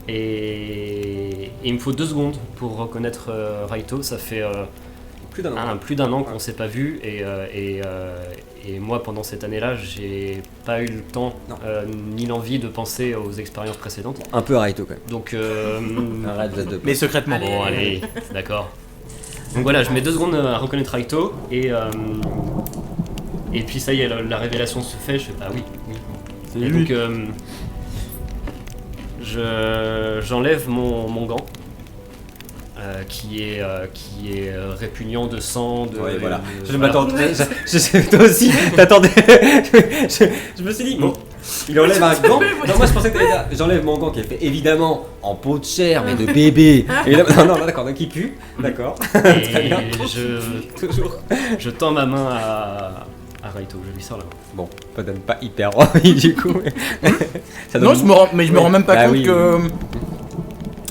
et il me faut 2 secondes pour reconnaître Raito. Ça fait plus d'un an qu'on s'est pas vu et moi pendant cette année-là j'ai pas eu le temps ni l'envie de penser aux expériences précédentes. Un peu Raito quand même. Donc Arrête de... Mais secrètement. bon allez, d'accord. Donc voilà, je mets 2 secondes à reconnaître Raito et puis ça y est, la révélation se fait, je fais bah oui. C'est Et lui. donc j'enlève mon gant qui est répugnant de sang, de... Ouais, voilà. Je voilà. m'attendais. Toi aussi, t'attendais. Je me suis dit, bon, il enlève un gant. Non, moi je pensais que t'allais dire, j'enlève mon gant qui est fait évidemment en peau de chair, mais de bébé. Évidemment, non, d'accord, donc il pue. D'accord. Très bien. Toujours. Je tends ma main à Raito, je lui sors la main. Bon, ça donne pas hyper envie du coup. Ça donne- Non, je me rends même pas Bah compte oui, que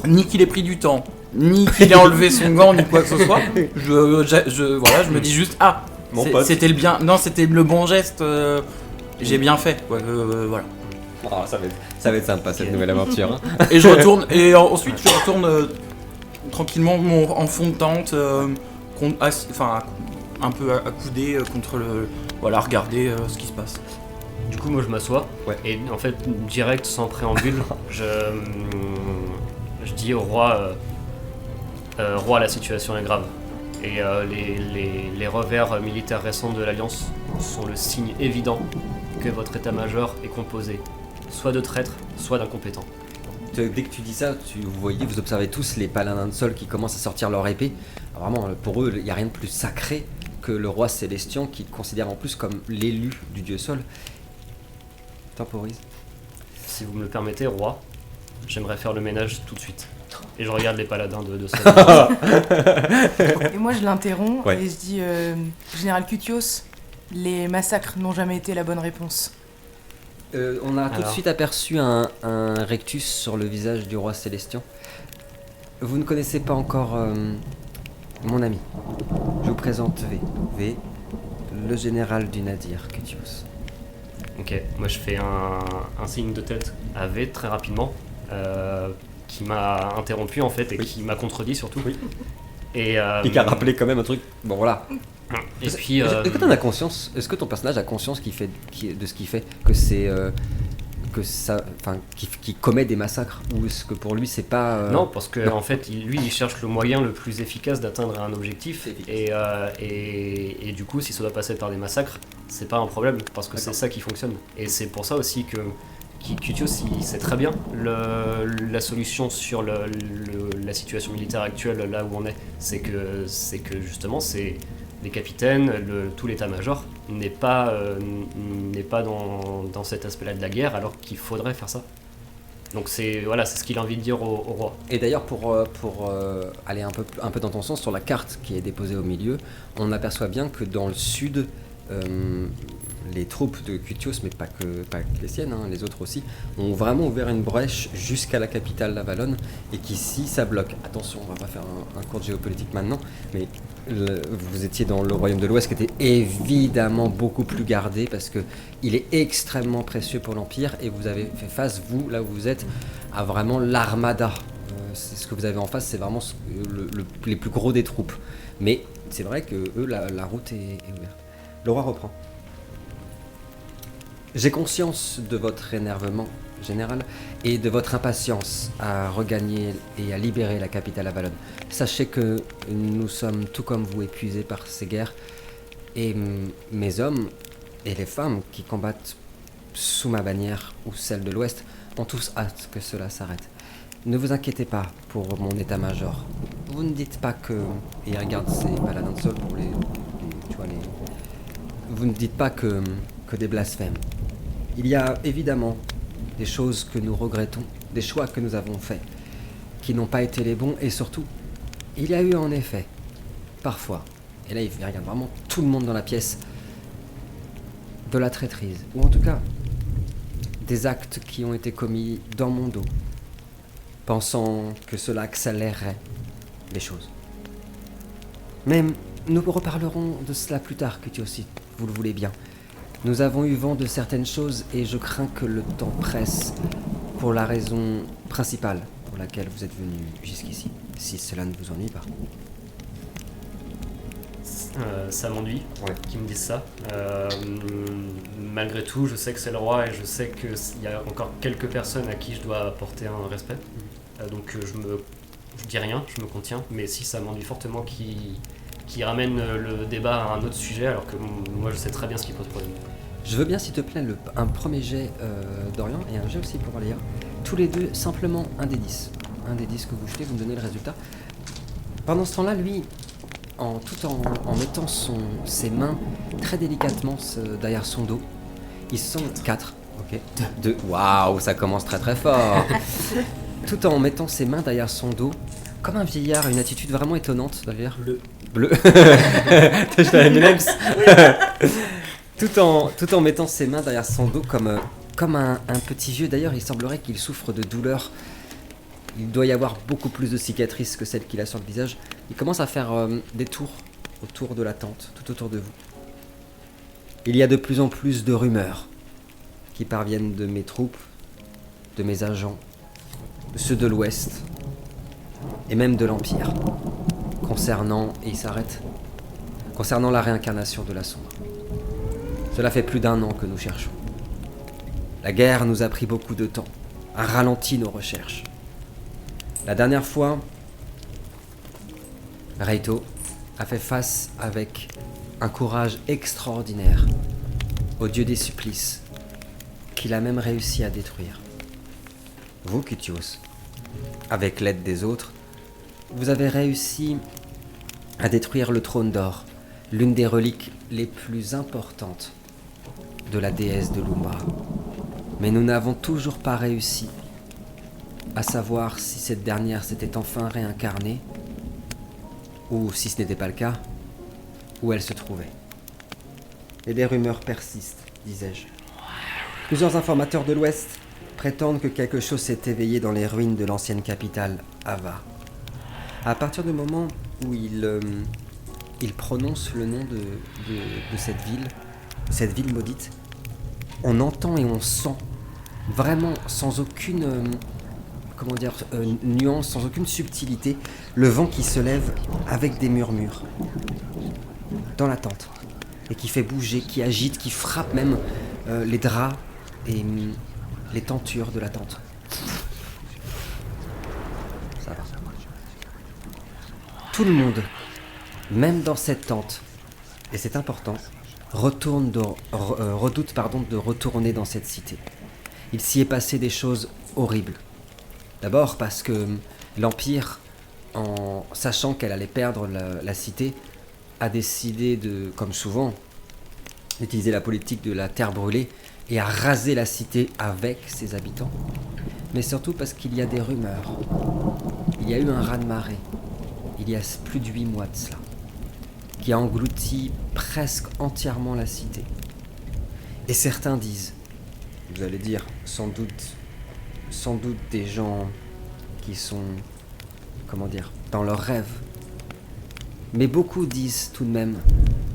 ni qu'il ait pris du temps, ni qu'il ait enlevé son gant, ni quoi que ce soit. Je me dis juste Mon pote. c'était le bon geste. J'ai bien fait. Ouais, voilà. Oh, ça va être sympa cette nouvelle aventure. Hein. Et je retourne ensuite je retourne tranquillement en fond de tente, un peu accoudé contre le, voilà, regarder ce qui se passe. Du coup, moi je m'assois Ouais. et en fait, direct, sans préambule, je dis au roi, roi, la situation est grave. Et les revers militaires récents de l'Alliance sont le signe évident que votre état-major est composé soit de traîtres, soit d'incompétents. Dès que tu dis ça, vous observez tous les paladins de sol qui commencent à sortir leur épée. Alors vraiment, pour eux, il n'y a rien de plus sacré que le roi Célestian, qui considère en plus comme l'élu du dieu sol. Temporise. Si vous me le permettez, roi, j'aimerais faire le ménage tout de suite. Et je regarde les paladins de sol. Et moi je l'interromps Ouais. et je dis Général Cutios, les massacres n'ont jamais été la bonne réponse. On a tout de Alors. suite aperçu un rectus sur le visage du roi Célestian. Vous ne connaissez pas encore mon ami. Je vous présente V, le général du Nadir, Cutios. Ok, moi je fais un signe de tête à V très rapidement, qui m'a interrompu en fait et qui m'a contredit surtout. Oui. Et qui a rappelé quand même un truc. Bon voilà. Et puis Est-ce que t'en as conscience? Est-ce que ton personnage a conscience de ce qu'il fait? Que c'est qui commet des massacres? Ou est-ce que pour lui c'est pas non, parce que en fait, il cherche le moyen le plus efficace d'atteindre un objectif. Et du coup, si ça doit passer par des massacres, c'est pas un problème parce que c'est ça qui fonctionne. Et c'est pour ça aussi que Cutios, il sait très bien la solution sur la situation militaire actuelle là où on est. C'est que justement, c'est les capitaines, tout l'état-major n'est pas dans cet aspect-là de la guerre, alors qu'il faudrait faire ça. Donc c'est ce qu'il a envie de dire au roi. Et d'ailleurs, pour aller un peu dans ton sens, sur la carte qui est déposée au milieu, on aperçoit bien que dans le sud, les troupes de Cutios, mais pas que les siennes, hein, les autres aussi, ont vraiment ouvert une brèche jusqu'à la capitale, la Valonne, et qu'ici, ça bloque. Attention, on va pas faire un cours de géopolitique maintenant, mais vous étiez dans le royaume de l'Ouest, qui était évidemment beaucoup plus gardé, parce que il est extrêmement précieux pour l'Empire, et vous avez fait face, vous, là où vous êtes, à vraiment l'armada. C'est ce que vous avez en face, c'est vraiment les plus gros des troupes. Mais c'est vrai que eux, la route est ouverte. Le roi reprend. J'ai conscience de votre énervement général et de votre impatience à regagner et à libérer la capitale Avalon. Sachez que nous sommes tout comme vous épuisés par ces guerres et mes hommes et les femmes qui combattent sous ma bannière ou celle de l'Ouest ont tous hâte que cela s'arrête. Ne vous inquiétez pas pour mon état-major. Vous ne dites pas que... Et il regarde ses paladins de sol pour Vous ne dites pas que des blasphèmes. Il y a évidemment des choses que nous regrettons, des choix que nous avons faits, qui n'ont pas été les bons, et surtout, il y a eu en effet, parfois, et là il regarde vraiment tout le monde dans la pièce, de la traîtrise, ou en tout cas, des actes qui ont été commis dans mon dos, pensant que cela accélérerait les choses. Mais nous reparlerons de cela plus tard, Cutios, si vous le voulez bien. Nous avons eu vent de certaines choses et je crains que le temps presse pour la raison principale pour laquelle vous êtes venu jusqu'ici, si cela ne vous ennuie pas. Ça m'ennuie qu'ils me disent ça. Malgré tout, je sais que c'est le roi et je sais qu'il y a encore quelques personnes à qui je dois apporter un respect. Donc je dis rien, je me contiens, mais si ça m'ennuie fortement qui ramène le débat à un autre sujet alors que moi je sais très bien ce qui pose problème. Je veux bien, s'il te plaît, un premier jet d'Orient et un jet aussi pour Léa. Tous les deux, simplement un des 10. Un des 10 que vous jetez, vous me donnez le résultat. Pendant ce temps-là, lui, tout en mettant ses mains très délicatement derrière son dos, ils sont 4. Ok. 2. Waouh, ça commence très très fort. Tout en mettant ses mains derrière son dos, comme un vieillard, une attitude vraiment étonnante d'ailleurs. Bleu. T'as jeté la M&M's. Tout en mettant ses mains derrière son dos comme un petit vieux. D'ailleurs, il semblerait qu'il souffre de douleur. Il doit y avoir beaucoup plus de cicatrices que celles qu'il a sur le visage. Il commence à faire des tours autour de la tente, tout autour de vous. Il y a de plus en plus de rumeurs qui parviennent de mes troupes, de mes agents, de ceux de l'Ouest, et même de l'Empire, concernant, et il s'arrête, concernant la réincarnation de la sombre. Cela fait plus d'1 an que nous cherchons. La guerre nous a pris beaucoup de temps, a ralenti nos recherches. La dernière fois, Raito a fait face avec un courage extraordinaire au dieu des supplices, qu'il a même réussi à détruire. Vous, Cutios, avec l'aide des autres, vous avez réussi à détruire le trône d'or, l'une des reliques les plus importantes de la déesse de l'Umbra. Mais nous n'avons toujours pas réussi à savoir si cette dernière s'était enfin réincarnée, ou si ce n'était pas le cas, où elle se trouvait. Et des rumeurs persistent, disais-je. Plusieurs informateurs de l'Ouest prétendent que quelque chose s'est éveillé dans les ruines de l'ancienne capitale, Ava. À partir du moment où il prononce le nom de cette ville maudite, on entend et on sent, vraiment sans aucune nuance, sans aucune subtilité, le vent qui se lève avec des murmures dans la tente et qui fait bouger, qui agite, qui frappe même les draps et les tentures de la tente. Ça va. Tout le monde, même dans cette tente, et c'est important, redoute de retourner dans cette cité. Il s'y est passé des choses horribles. D'abord parce que l'Empire, en sachant qu'elle allait perdre la cité, a décidé de, comme souvent, d'utiliser la politique de la terre brûlée et a rasé la cité avec ses habitants. Mais surtout parce qu'il y a des rumeurs. Il y a eu un raz-de-marée, il y a plus de 8 mois de cela, qui a englouti presque entièrement la cité. Et certains disent, vous allez dire, sans doute des gens qui sont, dans leurs rêves. Mais beaucoup disent tout de même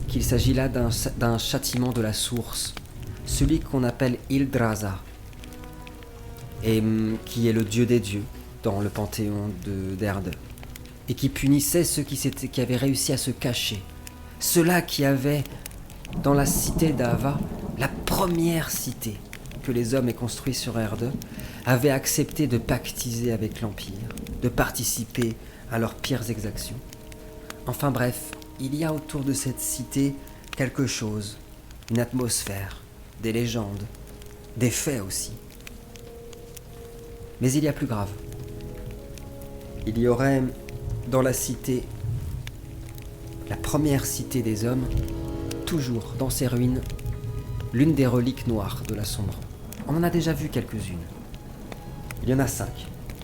qu'il s'agit là d'un châtiment de la source, celui qu'on appelle Yggdrasil, et qui est le dieu des dieux dans le panthéon d'Erde, et qui punissait ceux qui avaient réussi à se cacher, ceux-là qui avaient dans la cité d'Ava, la première cité que les hommes aient construite sur Erde, avait accepté de pactiser avec l'Empire, de participer à leurs pires exactions. Enfin bref, il y a autour de cette cité quelque chose, une atmosphère, des légendes, des faits aussi. Mais il y a plus grave. Il y aurait dans la cité, la première cité des hommes, toujours dans ses ruines, l'une des reliques noires de la Sombre. On en a déjà vu quelques-unes. Il y en a 5.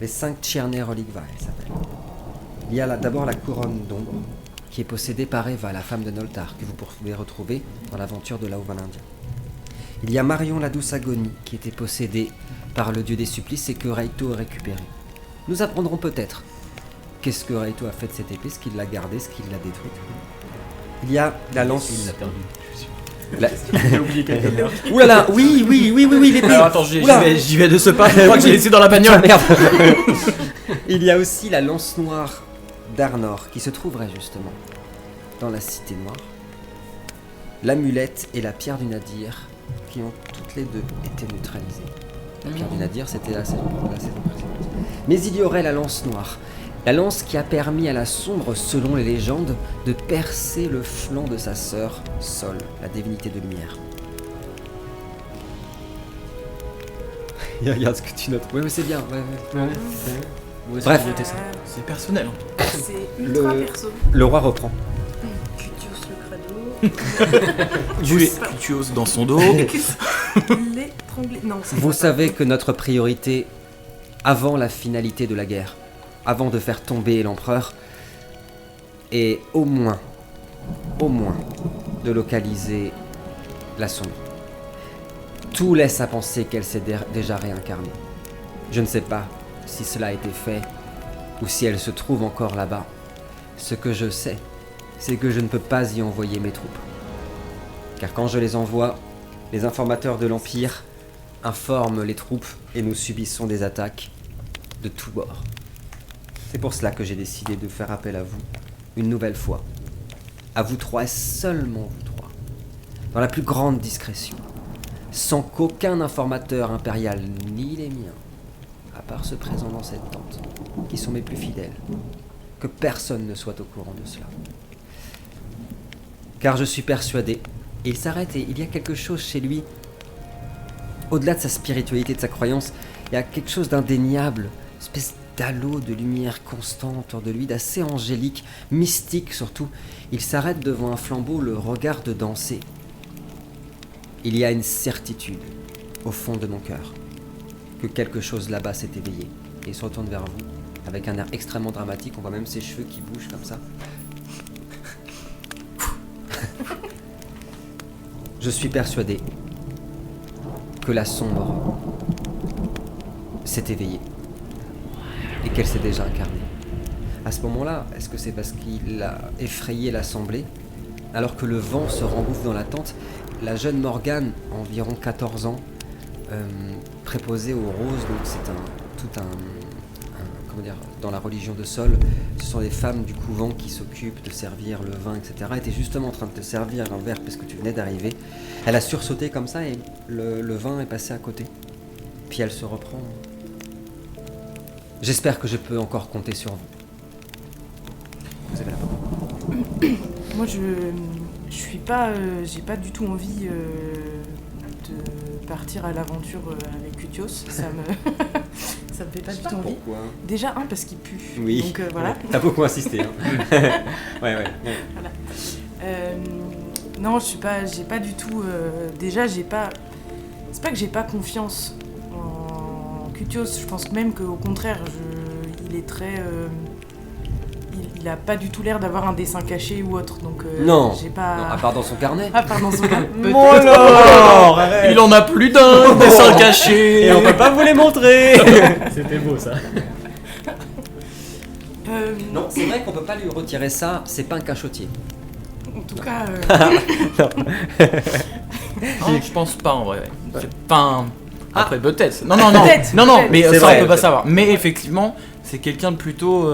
Les 5 Tcherney Relikva, elles s'appellent. Il y a d'abord la couronne d'ombre, qui est possédée par Eva, la femme de Noltar, que vous pouvez retrouver dans l'aventure de l'Auvan indien. Il y a Marion la douce agonie, qui était possédée par le dieu des supplices et que Raito a récupérée. Nous apprendrons peut-être qu'est-ce que Raito a fait de cette épée, ce qu'il l'a gardée, ce qu'il l'a détruite. Il y a la lance... Il l'a perdu, je suis sûr. J'ai oublié quelqu'un d'autre. Ouh là là, oui, l'épée. Alors attends, j'y vais de ce pas, je crois que j'ai laissé dans la bagnole. Merde. Il y a aussi la lance noire d'Arnor, qui se trouverait justement dans la cité noire. L'amulette et la pierre du Nadir, qui ont toutes les deux été neutralisées. La pierre du Nadir, c'était la saison précédente. Mais il y aurait la lance noire. La lance qui a permis à la Sombre, selon les légendes, de percer le flanc de sa sœur, Sol, la divinité de lumière. Et regarde ce que tu notes. Oui, mais c'est bien. Bref, C'est personnel. C'est ultra perso. le roi reprend. Cutios le crado. Julie Cutios dans son dos. L'étrangler. Non, c'est Vous pas savez que notre priorité, avant la finalité de la guerre, avant de faire tomber l'empereur, est au moins, de localiser la Sombre. Tout laisse à penser qu'elle s'est déjà réincarnée. Je ne sais pas si cela a été fait ou si elle se trouve encore là-bas. Ce que je sais, c'est que je ne peux pas y envoyer mes troupes. Car quand je les envoie, les informateurs de l'Empire informent les troupes et nous subissons des attaques de tous bords. C'est pour cela que j'ai décidé de faire appel à vous, une nouvelle fois. À vous trois et seulement vous trois. Dans la plus grande discrétion. Sans qu'aucun informateur impérial, ni les miens, à part ceux présents dans cette tente, qui sont mes plus fidèles, que personne ne soit au courant de cela. Car je suis persuadé, et il s'arrête et il y a quelque chose chez lui, au-delà de sa spiritualité, de sa croyance, il y a quelque chose d'indéniable, une espèce d'halo de lumière constante autour de lui, d'assez angélique, mystique surtout. Il s'arrête devant un flambeau, le regarde danser. Il y a une certitude, au fond de mon cœur, que quelque chose là-bas s'est éveillé. Et il se retourne vers vous, avec un air extrêmement dramatique, on voit même ses cheveux qui bougent comme ça. Je suis persuadé que la Sombre s'est éveillée et qu'elle s'est déjà incarnée. À ce moment-là, est-ce que c'est parce qu'il a effrayé l'assemblée, alors que le vent se rengouffe dans la tente? La jeune Morgane, environ 14 ans, préposée aux roses, donc c'est comment dire, dans la religion de Sol, ce sont des femmes du couvent qui s'occupent de servir le vin, etc. Elle était justement en train de te servir un verre parce que tu venais d'arriver. Elle a sursauté comme ça et le vin est passé à côté. Puis elle se reprend. J'espère que je peux encore compter sur vous. Vous avez la parole. Moi, je suis pas, j'ai pas du tout envie de partir à l'aventure avec Cutios. Ça me, ça me fait pas du tout envie. Pourquoi? Déjà parce qu'il pue. Oui. Donc voilà. T'as beaucoup insisté. Hein. ouais. Voilà. Non, j'ai pas du tout. Déjà, j'ai pas. C'est pas que j'ai pas confiance en Cutios. Je pense même qu'au contraire, il est très. Il a pas du tout l'air d'avoir un dessin caché ou autre, donc non. J'ai pas. Non, à part dans son carnet. À part dans son carnet. Oh alors, Il en a plus d'un dessin caché. Et on peut pas vous les montrer. C'était beau ça. Non, c'est vrai qu'on peut pas lui retirer ça. C'est pas un cachotier. En tout cas. Non, je pense pas en vrai. Enfin, après peut-être. Non, Peut-être, non, peut-être. mais C'est ça vrai, on peut pas peut-être. savoir. Mais effectivement, c'est quelqu'un de plutôt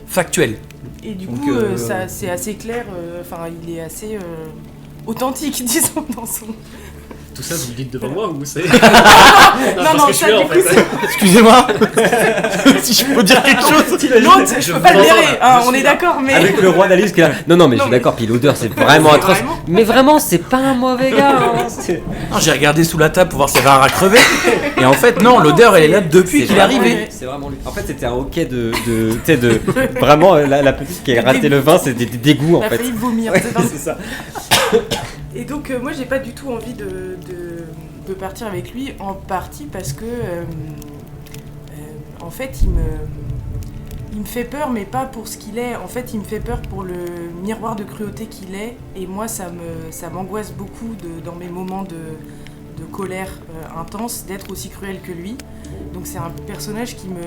factuel. Et du Donc, coup, ça, c'est assez clair. Enfin, il est assez. authentique, disons, dans son... Tout ça, vous le dites devant moi ou c'est... Non, parce que je suis là, en du coup, fait. Excusez-moi si je peux dire quelque chose. l'autre, je peux pas le blairer, hein, on est d'accord, mais... Avec le roi d'Alice qui est là. Non, mais je suis d'accord, puis l'odeur c'est vraiment C'est atroce. vraiment- Mais vraiment, c'est pas un mauvais gars. Hein. C'est- Non, j'ai regardé sous la table pour voir s'il y avait un rat crevé. Et en fait, non, l'odeur elle est là depuis qu'il est vraiment arrivé. lui, c'est vraiment lui. En fait, c'était un hoquet tu sais, de vraiment la petite qui a raté le vin, c'était des dégoûts en On a fait. failli vomir, Ouais, c'est pas- c'est ça. Et donc moi j'ai pas du tout envie de partir avec lui, en partie parce que en fait il me fait peur, mais pas pour ce qu'il est. En fait il me fait peur pour le miroir de cruauté qu'il est, et moi ça m'angoisse beaucoup dans mes moments de colère intense d'être aussi cruel que lui. Donc c'est un personnage qui me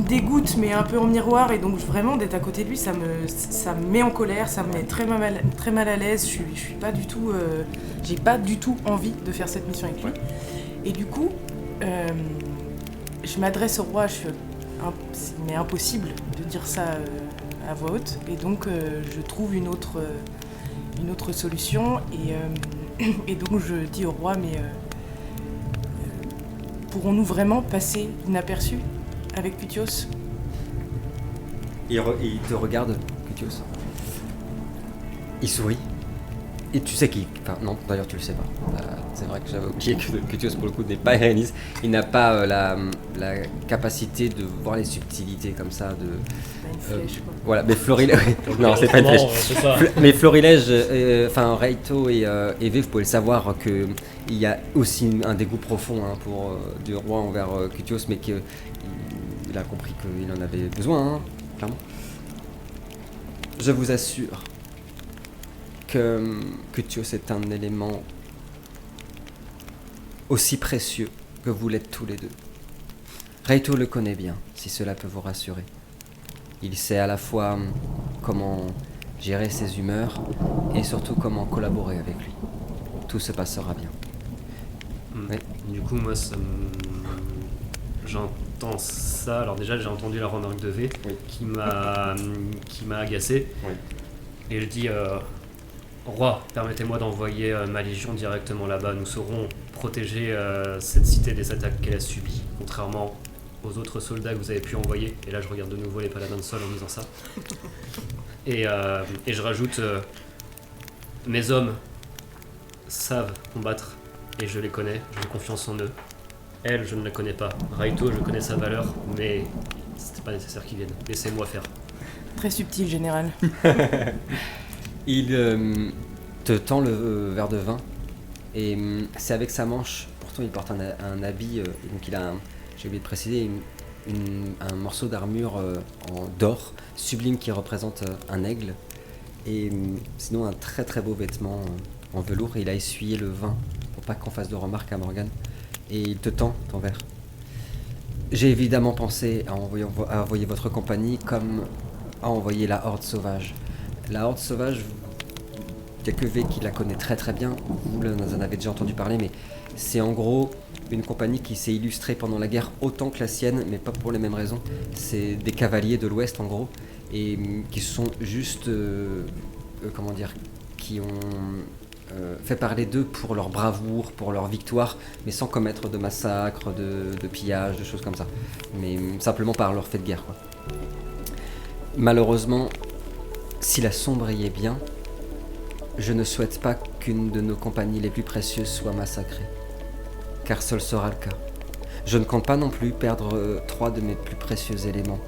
dégoûte, mais un peu en miroir, et donc vraiment d'être à côté de lui ça me met en colère, ça me met très mal à l'aise. Je suis pas du tout j'ai pas du tout envie de faire cette mission avec lui. Et du coup je m'adresse au roi, mais impossible de dire ça à voix haute, et donc je trouve une autre solution, et donc je dis au roi, mais pourrons-nous vraiment passer inaperçus avec Pythios? Il te regarde, Cutios. Il sourit. Et tu sais qu'il... Enfin, non, d'ailleurs, tu le sais pas. C'est vrai que j'avais oublié que Cutios, pour le coup, n'est pas Erenis. Il n'a pas la capacité de voir les subtilités comme ça, de... Une flèche, quoi. Voilà, mais Florilège... non, c'est pas une flèche. C'est ça. Mais Florilège, enfin Raito et V, vous pouvez le savoir qu'il y a aussi un dégoût profond pour du roi envers Cutios, mais qu'il a compris qu'il en avait besoin, hein, clairement. Je vous assure que Cutios est un élément aussi précieux que vous l'êtes tous les deux. Raito le connaît bien, si cela peut vous rassurer. Il sait à la fois comment gérer ses humeurs et surtout comment collaborer avec lui. Tout se passera bien. Oui. Du coup, moi, j'entends ça. Alors déjà, j'ai entendu la remarque de V Oui. qui m'a agacé. Oui. Et je dis, roi, permettez-moi d'envoyer ma légion directement là-bas. Nous saurons protéger cette cité des attaques qu'elle a subies, contrairement aux autres soldats que vous avez pu envoyer. Et là, je regarde de nouveau les paladins de sol en disant ça. Et je rajoute, mes hommes savent combattre et je les connais, j'ai confiance en eux. Elle, je ne la connais pas. Raito, je connais sa valeur, mais c'était pas nécessaire qu'ils viennent. Laissez-moi faire. Très subtil, général. Il te tend le verre de vin et c'est avec sa manche. Pourtant, il porte un habit, donc il a, j'ai oublié de préciser, un morceau d'armure d'or sublime qui représente un aigle, et sinon un très très beau vêtement en velours. Il a essuyé le vin pour pas qu'on fasse de remarques à Morgane, et il te tend ton verre. J'ai évidemment pensé à envoyer votre compagnie comme à envoyer la Horde Sauvage. La Horde Sauvage, il n'y a que V qui la connaît très très bien, vous en avez déjà entendu parler, mais c'est en gros une compagnie qui s'est illustrée pendant la guerre autant que la sienne, mais pas pour les mêmes raisons. C'est des cavaliers de l'Ouest en gros, et qui sont juste, comment dire, qui ont fait parler d'eux pour leur bravoure, pour leur victoire, mais sans commettre de massacres, de pillages, de choses comme ça, mais simplement par leur fait de guerre, quoi. Malheureusement, si la sombre y est bien, je ne souhaite pas qu'une de nos compagnies les plus précieuses soit massacrée, car seul sera le cas. Je ne compte pas non plus perdre 3 de mes plus précieux éléments.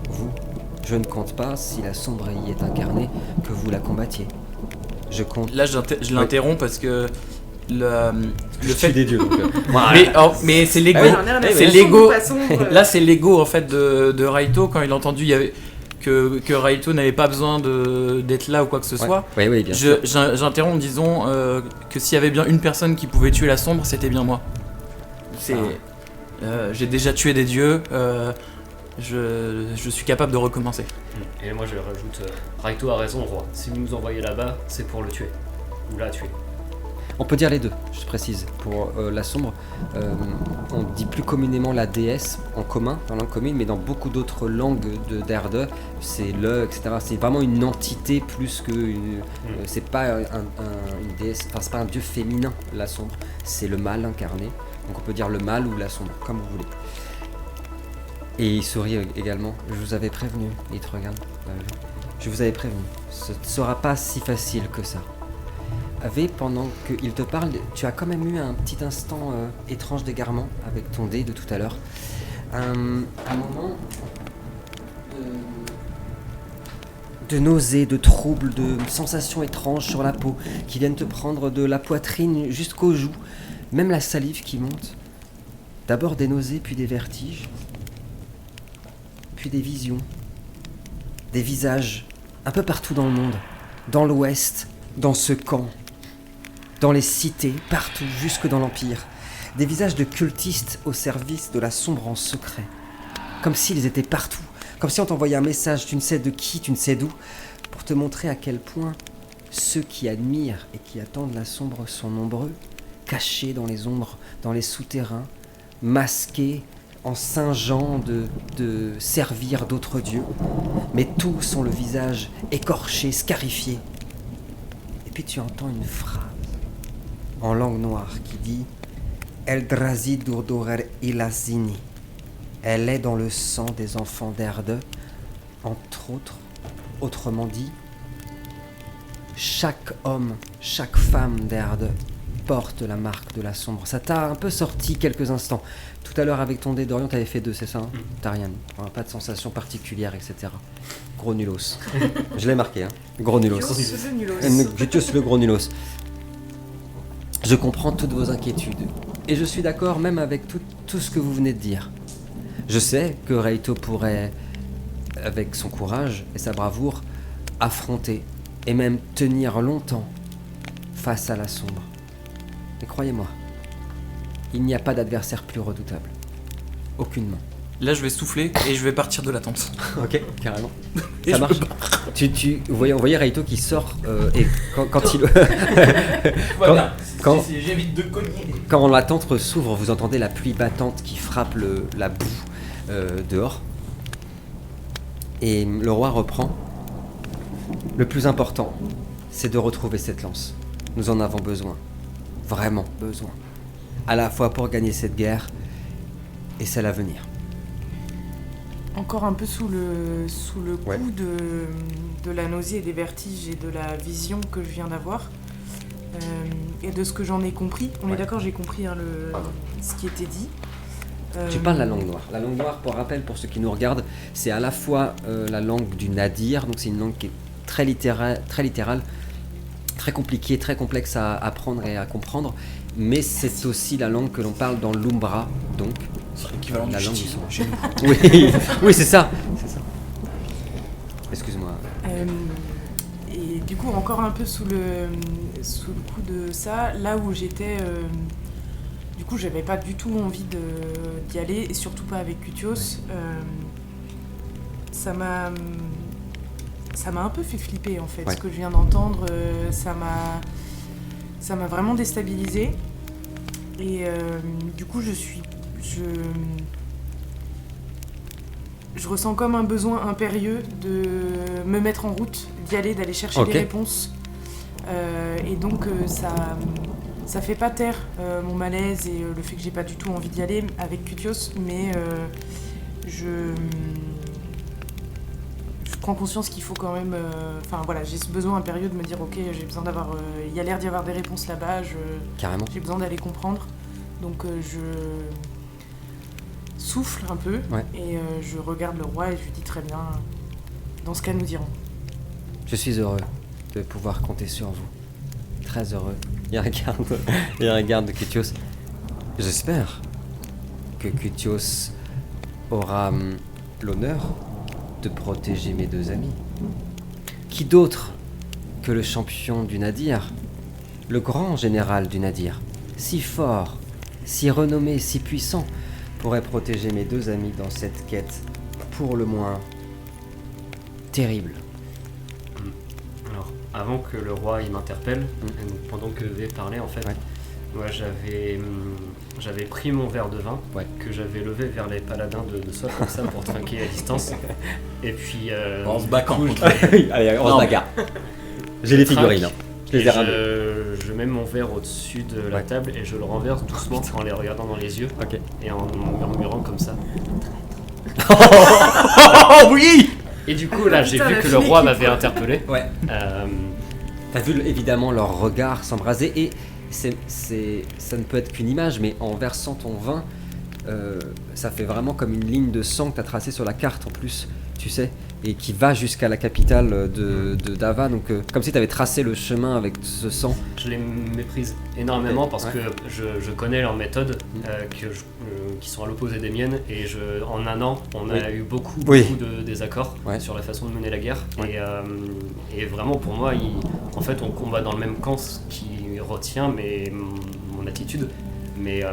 Vous, je ne compte pas, si la sombre y est incarnée, que vous la combattiez. Je compte... Là, je l'interromps parce que le fait des dieux, donc, mais c'est l'ego. C'est l'ego. Là, c'est l'ego en fait de Raito quand il a entendu que Raito n'avait pas besoin d'être là ou quoi que ce soit. Oui, bien sûr. J'interromps, disons que s'il y avait bien une personne qui pouvait tuer la sombre, c'était bien moi. J'ai déjà tué des dieux. Je suis capable de recommencer. Et moi je rajoute, Raito a raison, roi. Si vous nous envoyez là-bas, c'est pour le tuer. Ou la tuer. On peut dire les deux, je précise. Pour la sombre, on dit plus communément la déesse en commun, dans la langue commune, mais dans beaucoup d'autres langues d'Erde, c'est le, etc. C'est vraiment une entité plus que c'est pas une déesse, enfin c'est pas un dieu féminin, la sombre. C'est le mal incarné. Donc on peut dire le mal ou la sombre, comme vous voulez. Et il sourit également. Je vous avais prévenu. Et il te regarde. Je vous avais prévenu. Ce ne sera pas si facile que ça. Pendant qu'il te parle, tu as quand même eu un petit instant étrange d'égarement avec ton dé de tout à l'heure. Un moment de nausées, de troubles, de sensations étranges sur la peau qui viennent te prendre de la poitrine jusqu'aux joues. Même la salive qui monte. D'abord des nausées, puis des vertiges. Puis des visions. Des visages un peu partout dans le monde. Dans l'Ouest, dans ce camp. Dans les cités, partout, jusque dans l'Empire. Des visages de cultistes au service de la sombre en secret. Comme s'ils étaient partout. Comme si on t'envoyait un message, tu ne sais de qui, tu ne sais d'où, pour te montrer à quel point ceux qui admirent et qui attendent la sombre sont nombreux, cachés dans les ombres, dans les souterrains, masqués en singeant de servir d'autres dieux. Mais tous ont le visage écorché, scarifié. Et puis tu entends une phrase en langue noire qui dit « Eldrazi durdorer ilazini ». Elle est dans le sang des enfants d'Erde, entre autres, autrement dit, chaque homme, chaque femme d'Erde porte la marque de la sombre. Ça t'a un peu sorti quelques instants. Tout à l'heure avec ton dé d'Orion, t'avais fait 2, c'est ça hein T'as rien, pas de sensation particulière, etc. Gros nulos. Je l'ai marqué, hein. Gros nulos. Gutios le gros nulos. Je comprends toutes vos inquiétudes. Et je suis d'accord même avec tout ce que vous venez de dire. Je sais que Reito pourrait, avec son courage et sa bravoure, affronter et même tenir longtemps face à la sombre. Mais croyez-moi, il n'y a pas d'adversaire plus redoutable. Aucunement. Là, je vais souffler et je vais partir de la tente. Ok, carrément. Ça marche. Vous voyez Reito qui sort et quand il... J'évite de cogner. Quand la tente s'ouvre, vous entendez la pluie battante qui frappe la boue dehors. Et le roi reprend. Le plus important, c'est de retrouver cette lance. Nous en avons besoin. Vraiment besoin. À la fois pour gagner cette guerre et celle à venir. Encore un peu sous le Ouais. coup de la nausée et des vertiges et de la vision que je viens d'avoir. Et de ce que j'en ai compris. On est d'accord, j'ai compris hein, ce qui était dit. Tu parles la langue noire. La langue noire, pour rappel, pour ceux qui nous regardent, c'est à la fois la langue du nadir, donc c'est une langue qui est très littérale, très compliquée, très complexe à apprendre et à comprendre, mais c'est aussi la langue que l'on parle dans l'Umbra, donc C'est l'équivalent la du langue du ch'ti son. chez nous. Oui, oui, c'est ça. Excuse-moi. Et du coup, encore un peu sous le coup de ça, là où j'étais... du coup, j'avais pas du tout envie d'y aller, et surtout pas avec Kutios. Ça m'a un peu fait flipper, en fait, Ouais. ce que je viens d'entendre. Ça m'a vraiment déstabilisée. Et du coup, je ressens comme un besoin impérieux de me mettre en route, d'y aller, d'aller chercher Ok. des réponses. Et donc ça fait pas taire mon malaise et le fait que j'ai pas du tout envie d'y aller avec Kutios, mais je prends conscience qu'il faut quand même... Enfin voilà, j'ai ce besoin impérieux de me dire ok, j'ai besoin d'avoir... Il y a l'air d'y avoir des réponses là-bas, Carrément. j'ai besoin d'aller comprendre. Donc je souffle un peu Ouais. et je regarde le roi et je lui dis très bien, dans ce cas nous dirons. Je suis heureux de pouvoir compter sur vous. Très heureux. Il regarde Kutios. J'espère que Kutios aura l'honneur de protéger mes 2 amis. Qui d'autre que le champion du Nadir, le grand général du Nadir, si fort, si renommé, si puissant, pourrait protéger mes 2 amis dans cette quête, pour le moins terrible. Alors, avant que le roi il m'interpelle, et donc pendant que V parlait en fait, moi j'avais pris mon verre de vin que j'avais levé vers les paladins de Sol comme ça pour trinquer à distance. Et puis. On se bat quand Allez, on se bagarre. J'ai les figurines. Hein. Je les ai ramenées. Je mets mon verre au-dessus de la table et je le renverse doucement en les regardant dans les yeux et en murmurant comme ça. Oh oui. Et du coup là j'ai vu que le roi m'avait interpellé. T'as vu évidemment leur regard s'embraser et ça ne peut être qu'une image, mais en versant ton vin, ça fait vraiment comme une ligne de sang que t'as tracée sur la carte en plus, tu sais, et qui va jusqu'à la capitale de Dava, donc comme si t'avais tracé le chemin avec ce sang. Je les méprise énormément parce que je connais leurs méthodes qui sont à l'opposé des miennes et en un an on a eu beaucoup de désaccords sur la façon de mener la guerre et vraiment pour moi en fait on combat dans le même camp, ce qui retient mon attitude. Mais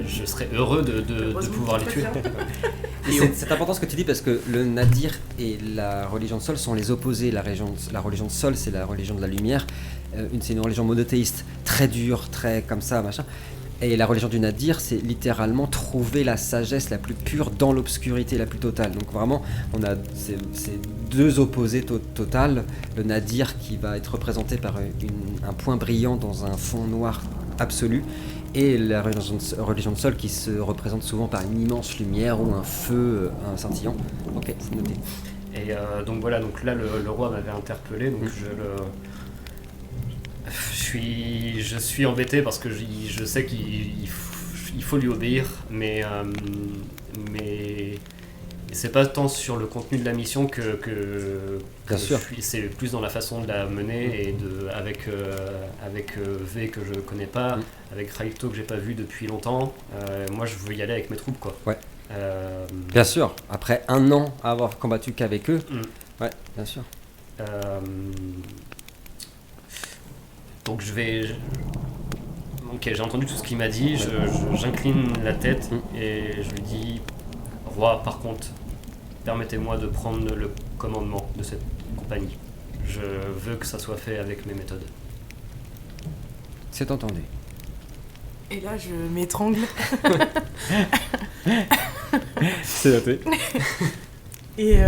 je serais heureux de pouvoir les tuer. C'est important ce que tu dis parce que le Nadir et la religion de Sol sont les opposés. La religion de Sol, c'est la religion de la lumière. C'est une religion monothéiste, très dure, très comme ça, machin. Et la religion du Nadir, c'est littéralement trouver la sagesse la plus pure dans l'obscurité la plus totale. Donc vraiment, on a ces deux opposés total. Le Nadir qui va être représenté par un point brillant dans un fond noir absolu. Et la religion de Sol qui se représente souvent par une immense lumière ou un feu, un scintillant. Ok, c'est noté. Et donc voilà, donc là le roi m'avait interpellé, donc je suis embêté parce que je sais qu'il faut lui obéir, mais c'est pas tant sur le contenu de la mission que Bien sûr. C'est plus dans la façon de la mener et avec V que je connais pas, avec Raito que j'ai pas vu depuis longtemps. Moi je veux y aller avec mes troupes quoi. Ouais. Bien sûr. Après un an à avoir combattu qu'avec eux. Ouais, bien sûr. Donc ok, j'ai entendu tout ce qu'il m'a dit. J'incline la tête et je lui dis, roi, par contre, permettez-moi de prendre le commandement de cette compagnie. Je veux que ça soit fait avec mes méthodes. C'est entendu. Et là, je m'étrangle. C'est noté. Et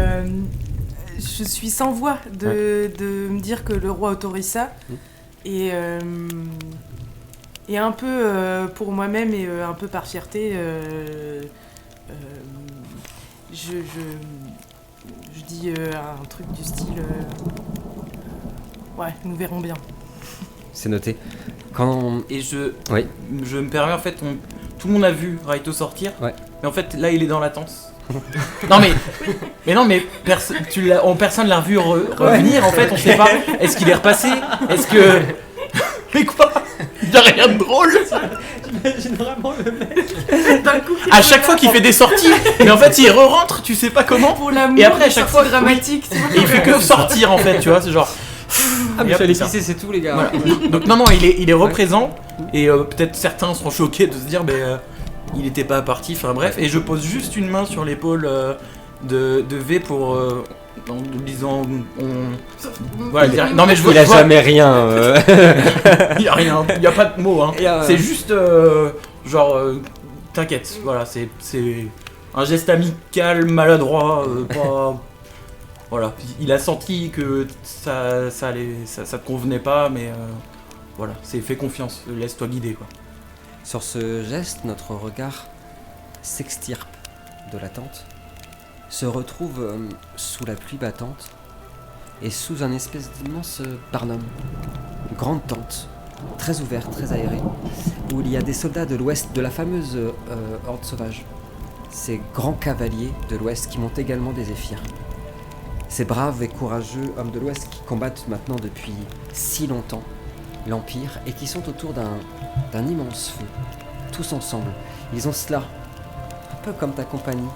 je suis sans voix de me dire que le roi autorise ça. Et un peu pour moi-même et un peu par fierté, je dis un truc du style ouais, nous verrons bien. C'est noté. Et je me permets, en fait, tout le monde a vu Raito sortir, mais en fait là il est dans l'attente. mais personne l'a vu revenir, en fait, on sait pas. Est-ce qu'il est repassé? Est-ce que... Mais quoi? Il y a rien de drôle. J'imagine vraiment le mec. À chaque fois qu'il fait des sorties, mais en fait il re-rentre, tu sais pas comment. Et après à chaque fois dramatique. Et il fait que sortir, en fait, tu vois, c'est genre. Ah mais fallait pisser, c'est tout les gars. Voilà. Donc non, il est représent et peut-être certains seront choqués de se dire il était pas parti, enfin bref, et je pose juste une main sur l'épaule de V pour en lui disant voilà, non mais je veux il a jamais rien. Il y a rien, il y a pas de mots hein. C'est juste t'inquiète, voilà, c'est un geste amical maladroit, pas voilà, il a senti que ça te convenait pas, mais voilà, c'est fais confiance, laisse-toi guider quoi. Sur ce geste, notre regard s'extirpe de la tente, se retrouve sous la pluie battante et sous un espèce d'immense barnum, une grande tente, très ouverte, très aérée, où il y a des soldats de l'ouest, de la fameuse horde sauvage, ces grands cavaliers de l'ouest qui montent également des zéphyrs. Ces braves et courageux hommes de l'ouest qui combattent maintenant depuis si longtemps l'Empire et qui sont autour d'un immense feu, tous ensemble. Ils ont cela, un peu comme ta compagnie,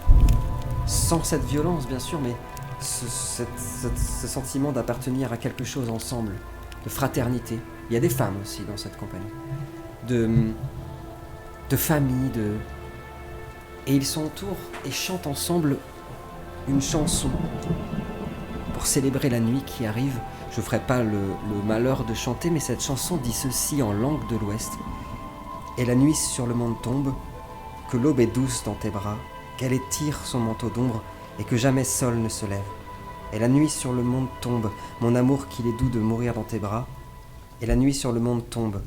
sans cette violence bien sûr, mais ce sentiment d'appartenir à quelque chose ensemble, de fraternité. Il y a des femmes aussi dans cette compagnie, de famille, et ils sont autour et chantent ensemble une chanson pour célébrer la nuit qui arrive, je ferai pas le malheur de chanter, mais cette chanson dit ceci en langue de l'Ouest. Et la nuit sur le monde tombe, que l'aube est douce dans tes bras, qu'elle étire son manteau d'ombre et que jamais sol ne se lève. Et la nuit sur le monde tombe, mon amour qu'il est doux de mourir dans tes bras. Et la nuit sur le monde tombe.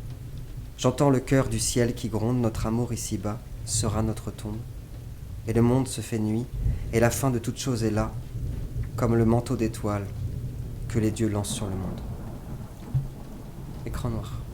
J'entends le cœur du ciel qui gronde, notre amour ici-bas sera notre tombe. Et le monde se fait nuit, et la fin de toute chose est là, comme le manteau d'étoiles que les dieux lancent sur le monde. Écran noir.